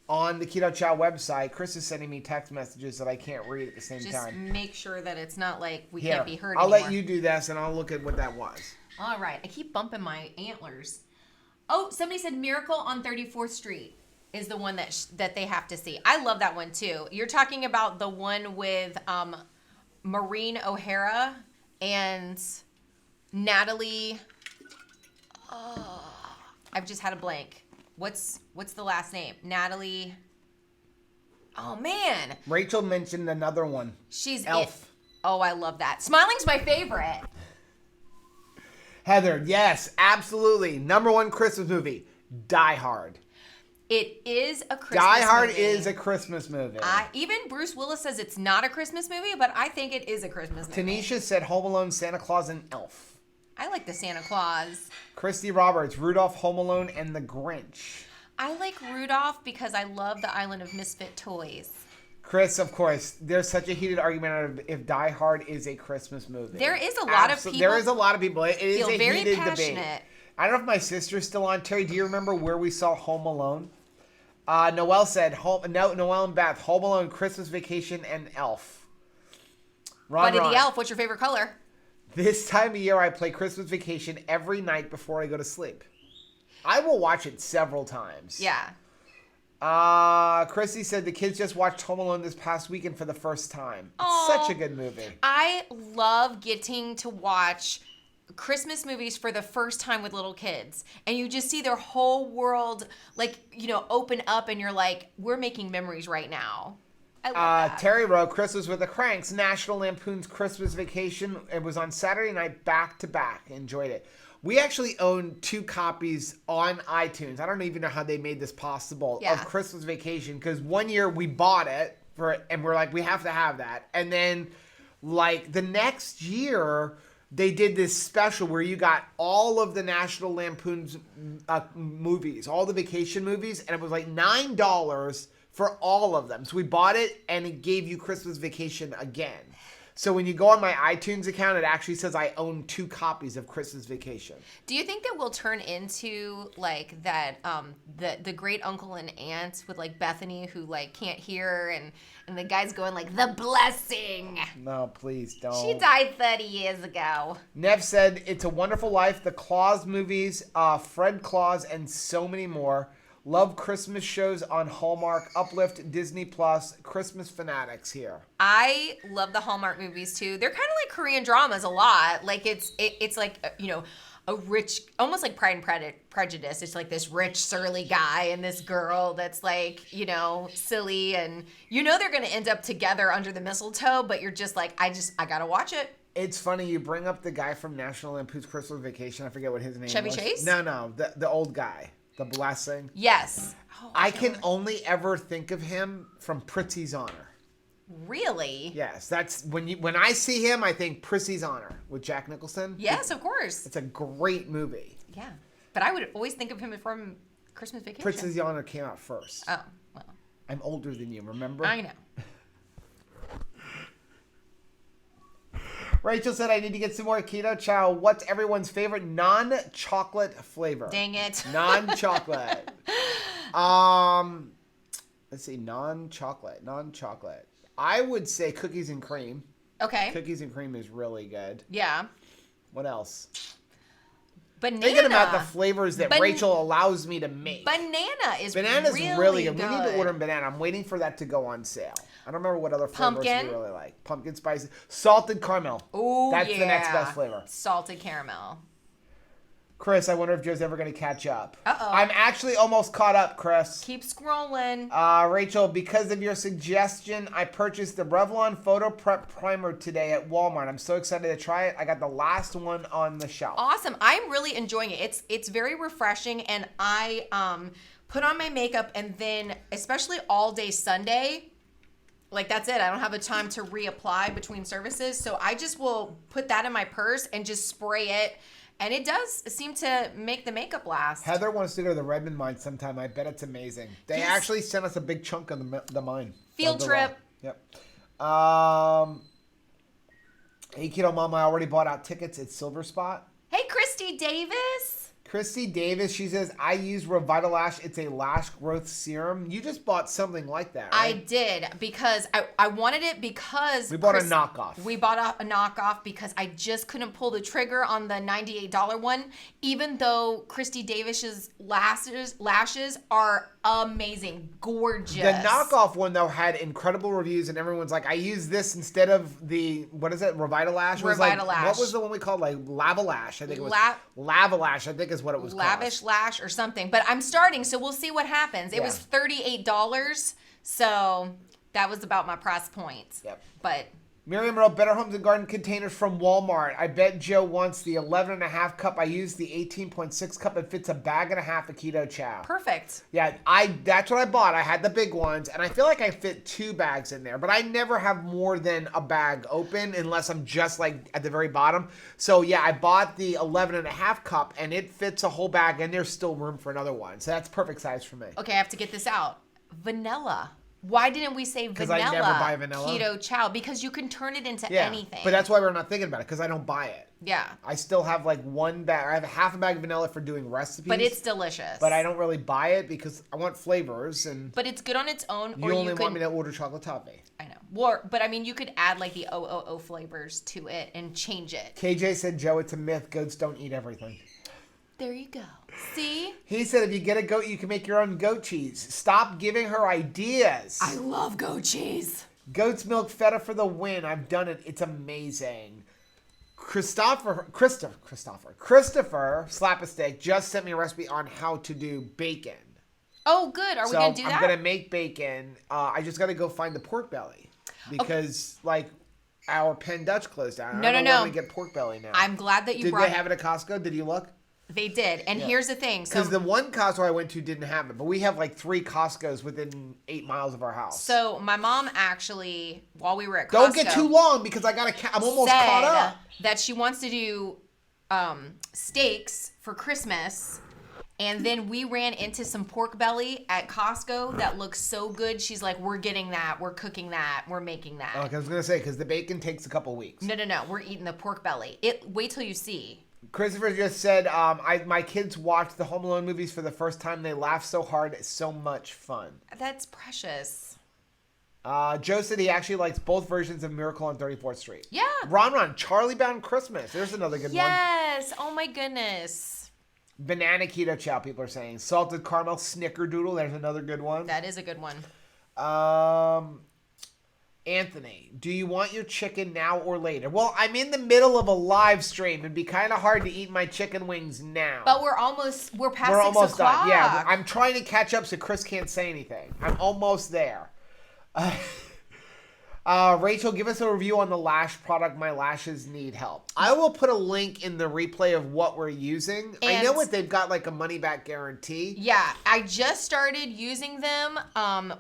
Speaker 2: on the Keto Chow website. Chris is sending me text messages that I can't read at the same time.
Speaker 1: Just make sure that it's not we
Speaker 2: Here,
Speaker 1: can't be heard
Speaker 2: I'll
Speaker 1: anymore.
Speaker 2: let you do this and I'll look at what that was.
Speaker 1: All right. I keep bumping my antlers. Oh, somebody said Miracle on 34th Street is the one that they have to see. I love that one too. You're talking about the one with Maureen O'Hara and Natalie. Oh, I've just had a blank. What's the last name? Natalie. Oh man.
Speaker 2: Rachel mentioned another one.
Speaker 1: She's
Speaker 2: Elf.
Speaker 1: Oh, I love that. Smiling's my favorite.
Speaker 2: Heather, yes, absolutely. Number one Christmas movie, Die Hard.
Speaker 1: It is a Christmas
Speaker 2: Die Hard
Speaker 1: movie.
Speaker 2: is a Christmas movie.
Speaker 1: Even Bruce Willis says it's not a Christmas movie, but I think it is a Christmas movie.
Speaker 2: Tanisha said Home Alone, Santa Claus, and Elf.
Speaker 1: I like the Santa Claus.
Speaker 2: Christy Roberts, Rudolph, Home Alone, and The Grinch.
Speaker 1: I like Rudolph because I love the Island of Misfit Toys.
Speaker 2: Chris, of course, there's such a heated argument if Die Hard is a Christmas movie.
Speaker 1: There is a lot of people.
Speaker 2: There is a lot of people. It is
Speaker 1: feel
Speaker 2: a
Speaker 1: very
Speaker 2: heated
Speaker 1: passionate.
Speaker 2: debate. I don't know if my sister's still on. Terry, do you remember where we saw Home Alone? Noelle said, Noelle and Beth, Home Alone, Christmas Vacation, and Elf.
Speaker 1: Buddy the Elf, what's your favorite color?
Speaker 2: This time of year, I play Christmas Vacation every night before I go to sleep. I will watch it several times.
Speaker 1: Yeah.
Speaker 2: Chrissy said the kids just watched Home Alone this past weekend for the first time. It's
Speaker 1: Aww.
Speaker 2: such a good movie.
Speaker 1: I love getting to watch Christmas movies for the first time with little kids, and you just see their whole world open up, and you're like, we're making memories right now. I love that.
Speaker 2: Terry wrote Christmas with the Cranks, National Lampoon's Christmas Vacation. It was on Saturday night back to back. Enjoyed it. We actually own 2 copies on iTunes. I don't even know how they made this possible of Christmas Vacation, because one year we bought it and we're like, we have to have that, and then the next year they did this special where you got all of the National Lampoon's movies, all the vacation movies, and it was like $9 for all of them. So we bought it, and it gave you Christmas Vacation again. So when you go on my iTunes account, it actually says I own 2 copies of Christmas Vacation.
Speaker 1: Do you think that we'll turn into that the great uncle and aunt with Bethany who can't hear and the guy's going the blessing?
Speaker 2: No, please don't.
Speaker 1: She died 30 years ago.
Speaker 2: Nev said It's a Wonderful Life, the Claus movies, Fred Claus, and so many more. Love Christmas shows on Hallmark, Uplift, Disney Plus, Christmas fanatics here.
Speaker 1: I love the Hallmark movies too. They're kind of like Korean dramas a lot. It's a rich, almost like Pride and Prejudice. It's like this rich, surly guy and this girl that's like, you know, silly. And you know they're going to end up together under the mistletoe, but you're just like, I got to watch it.
Speaker 2: It's funny you bring up the guy from National Lampoon's Christmas Vacation. I forget what his name was.
Speaker 1: Chevy Chase?
Speaker 2: No, the old guy, the blessing.
Speaker 1: Yes. Oh,
Speaker 2: I can only ever think of him from Prizzi's Honor.
Speaker 1: Really?
Speaker 2: Yes, that's when I see him, I think Prizzi's Honor with Jack Nicholson.
Speaker 1: Yes, of course.
Speaker 2: It's a great movie.
Speaker 1: Yeah, but I would always think of him from Christmas Vacation.
Speaker 2: Prizzi's Honor came out first.
Speaker 1: Oh, well.
Speaker 2: I'm older than you, remember?
Speaker 1: I know.
Speaker 2: Rachel said I need to get some more Keto Chow. What's everyone's favorite non-chocolate flavor?
Speaker 1: Dang it.
Speaker 2: Non-chocolate. Let's see, non-chocolate. I would say cookies and cream.
Speaker 1: Okay.
Speaker 2: Cookies and cream is really good.
Speaker 1: Yeah.
Speaker 2: What else?
Speaker 1: Banana.
Speaker 2: Thinking about the flavors that Rachel allows me to make.
Speaker 1: Banana's
Speaker 2: really good. We need to order banana. I'm waiting for that to go on sale. I don't remember what other flavors we really like. Pumpkin spice. Salted caramel.
Speaker 1: Oh,
Speaker 2: That's the next best flavor.
Speaker 1: Salted caramel.
Speaker 2: Chris, I wonder if Joe's ever going to catch up.
Speaker 1: Uh-oh.
Speaker 2: I'm actually almost caught up, Chris.
Speaker 1: Keep scrolling.
Speaker 2: Rachel, because of your suggestion, I purchased the Revlon Photo Prep Primer today at Walmart. I'm so excited to try it. I got the last one on the shelf.
Speaker 1: Awesome. I'm really enjoying it. It's very refreshing, and I put on my makeup, and then especially all day Sunday, like that's it. I don't have a time to reapply between services, so I just will put that in my purse and just spray it. And it does seem to make the makeup last.
Speaker 2: Heather wants to go to the Redmond mine sometime. I bet it's amazing. They actually sent us a big chunk of the mine.
Speaker 1: Field trip.
Speaker 2: Yep. Hey, Keto Mama, I already bought out tickets at Silver Spot.
Speaker 1: Hey, Christy Davis.
Speaker 2: Christy Davis, she says, I use Revitalash. It's a lash growth serum. You just bought something like that, right?
Speaker 1: I did, because I wanted it because...
Speaker 2: We bought a knockoff.
Speaker 1: We bought a knockoff because I just couldn't pull the trigger on the $98 one, even though Christy Davis's lashes are amazing, gorgeous.
Speaker 2: The knockoff one, though, had incredible reviews, and everyone's like, I use this instead of the, what is it, Revitalash?
Speaker 1: Revitalash.
Speaker 2: What was the one we called, like, Lavalash? I think it was Lavalash, I think is what it was called.
Speaker 1: Lavish Lash or something. But I'm starting, so we'll see what happens. It was $38, so that was about my price point.
Speaker 2: Yep.
Speaker 1: But...
Speaker 2: Miriam wrote, Better Homes and Garden containers from Walmart. I bet Joe wants the 11.5 cup. I use the 18.6 cup. It fits a bag and a half of Keto Chow.
Speaker 1: Perfect.
Speaker 2: Yeah, that's what I bought. I had the big ones, and I feel like I fit 2 bags in there, but I never have more than a bag open unless I'm just like at the very bottom. So yeah, I bought the 11.5 cup, and it fits a whole bag, and there's still room for another one. So that's perfect size for me.
Speaker 1: Okay, I have to get this out. Vanilla. Why didn't we say vanilla?
Speaker 2: Because I never buy vanilla.
Speaker 1: Keto Chow, because you can turn it into anything.
Speaker 2: But that's why we're not thinking about it, because I don't buy it.
Speaker 1: Yeah.
Speaker 2: I still have like one bag. I have half a bag of vanilla for doing recipes.
Speaker 1: But it's delicious.
Speaker 2: But I don't really buy it because I want flavors. But
Speaker 1: it's good on its own.
Speaker 2: You only want me to order chocolate toffee.
Speaker 1: I know. But I mean, you could add like the OOO flavors to it and change it.
Speaker 2: KJ said, Joe, it's a myth. Goats don't eat everything.
Speaker 1: There you go. See?
Speaker 2: He said if you get a goat, you can make your own goat cheese. Stop giving her ideas.
Speaker 1: I love goat cheese.
Speaker 2: Goat's milk feta for the win. I've done it. It's amazing. Christopher, Slap a Steak, just sent me a recipe on how to do bacon.
Speaker 1: Oh, good. Are we going to do that?
Speaker 2: I'm going to make bacon. I just got to go find the pork belly. Because, our Penn Dutch closed down.
Speaker 1: No.
Speaker 2: Where we get pork belly now.
Speaker 1: I'm glad that you
Speaker 2: brought it. Did they have it at Costco? Did you look?
Speaker 1: They did. And here's the thing.
Speaker 2: Because the one Costco I went to didn't have it. But we have 3 Costcos within 8 miles of our house.
Speaker 1: So my mom actually, while we were at Costco...
Speaker 2: Don't get too long because I'm almost caught up.
Speaker 1: That she wants to do steaks for Christmas. And then we ran into some pork belly at Costco that looks so good. She's like, we're getting that. We're cooking that. We're making that.
Speaker 2: Okay, I was going to say, because the bacon takes a couple weeks.
Speaker 1: No. We're eating the pork belly. Wait till you see.
Speaker 2: Christopher just said, my kids watched the Home Alone movies for the first time. They laughed so hard. It's so much fun.
Speaker 1: That's precious.
Speaker 2: Joe said he actually likes both versions of Miracle on 34th Street.
Speaker 1: Yeah.
Speaker 2: Ron, Charlie Bound Christmas. There's another good one.
Speaker 1: Yes. Oh, my goodness.
Speaker 2: Banana Keto Chow, people are saying. Salted caramel snickerdoodle. There's another good one.
Speaker 1: That is a good one.
Speaker 2: Anthony, do you want your chicken now or later? Well, I'm in the middle of a live stream. It'd be kind of hard to eat my chicken wings now.
Speaker 1: But we're past 6 o'clock.
Speaker 2: Done. Yeah, I'm trying to catch up so Chris can't say anything. I'm almost there. Rachel, give us a review on the lash product. My lashes need help. I will put a link in the replay of what we're using. I know what they've got, like a money back guarantee.
Speaker 1: Yeah, I just started using them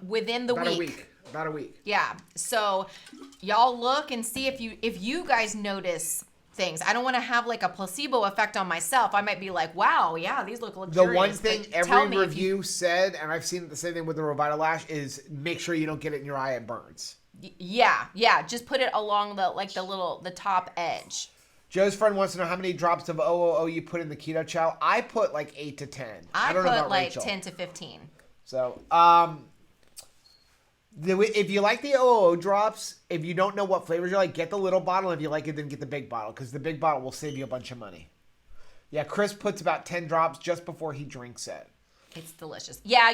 Speaker 1: within the week.
Speaker 2: About a week.
Speaker 1: Yeah. So y'all look and see if you guys notice things. I don't want to have like a placebo effect on myself. I might be like, wow, yeah, these look luxurious.
Speaker 2: The one thing every review said, and I've seen the same thing with the Revita Lash, is make sure you don't get it in your eye. It burns.
Speaker 1: Yeah. Just put it along the top edge.
Speaker 2: Joe's friend wants to know how many drops of OOO you put in the Keto Chow. I put like 8 to 10.
Speaker 1: I
Speaker 2: don't know
Speaker 1: put
Speaker 2: about
Speaker 1: like
Speaker 2: Rachel.
Speaker 1: 10 to 15.
Speaker 2: So, if you like the OOO drops, if you don't know what flavors you like, get the little bottle. If you like it, then get the big bottle, because the big bottle will save you a bunch of money. Yeah, Chris puts about 10 drops just before he drinks it.
Speaker 1: It's delicious. Yeah,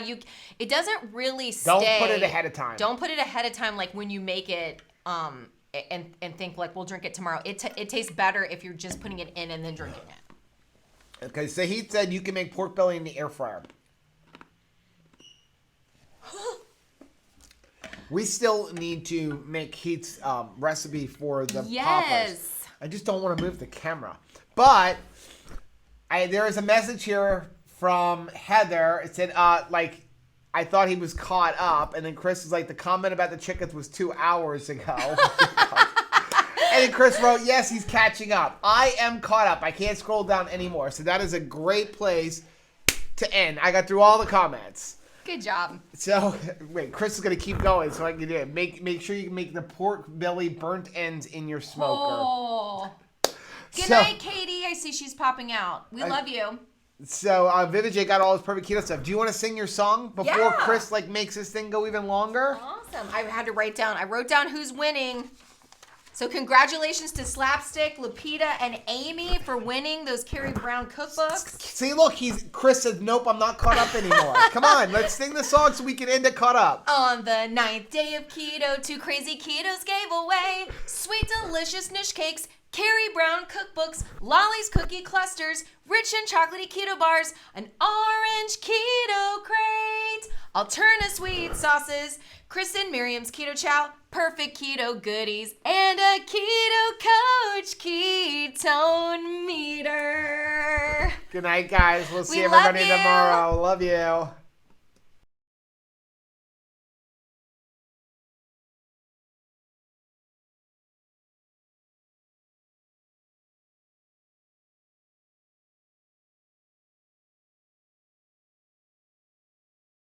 Speaker 1: it doesn't really stay.
Speaker 2: Don't put it ahead of time.
Speaker 1: Don't put it ahead of time, like when you make it and think like we'll drink it tomorrow. It tastes better if you're just putting it in and then drinking it.
Speaker 2: Okay, so he said you can make pork belly in the air fryer. We still need to make Heath's recipe for the poppers. I just don't want to move the camera. But there is a message here from Heather. It said, I thought he was caught up. And then Chris was like, the comment about the chickens was 2 hours ago. And then Chris wrote, yes, he's catching up. I am caught up. I can't scroll down anymore. So that is a great place to end. I got through all the comments.
Speaker 1: Good job.
Speaker 2: So, wait, Chris is going to keep going so I can do it. Make sure you make the pork belly burnt ends in your smoker.
Speaker 1: Oh. Good night, Katie. I see she's popping out. We love you.
Speaker 2: So, Vivid J got all his perfect keto stuff. Do you want to sing your song before Chris makes this thing go even longer?
Speaker 1: Awesome. I had to write down. I wrote down who's winning. So congratulations to Slapstick, Lupita, and Amy for winning those Carrie Brown cookbooks.
Speaker 2: See, look, Chris says, nope, I'm not caught up anymore. Come on, let's sing the song so we can end it caught up.
Speaker 1: On the 9th day of keto, 2 crazy ketos gave away sweet, delicious Nush cakes, Carrie Brown cookbooks, Lolly's cookie clusters, rich and chocolatey keto bars, an orange keto crate, Alterna sweet sauces, Chris and Miriam's Keto Chow, perfect keto goodies, and a Keto Coach ketone meter.
Speaker 2: Good night, guys. We'll see everybody tomorrow. Love you.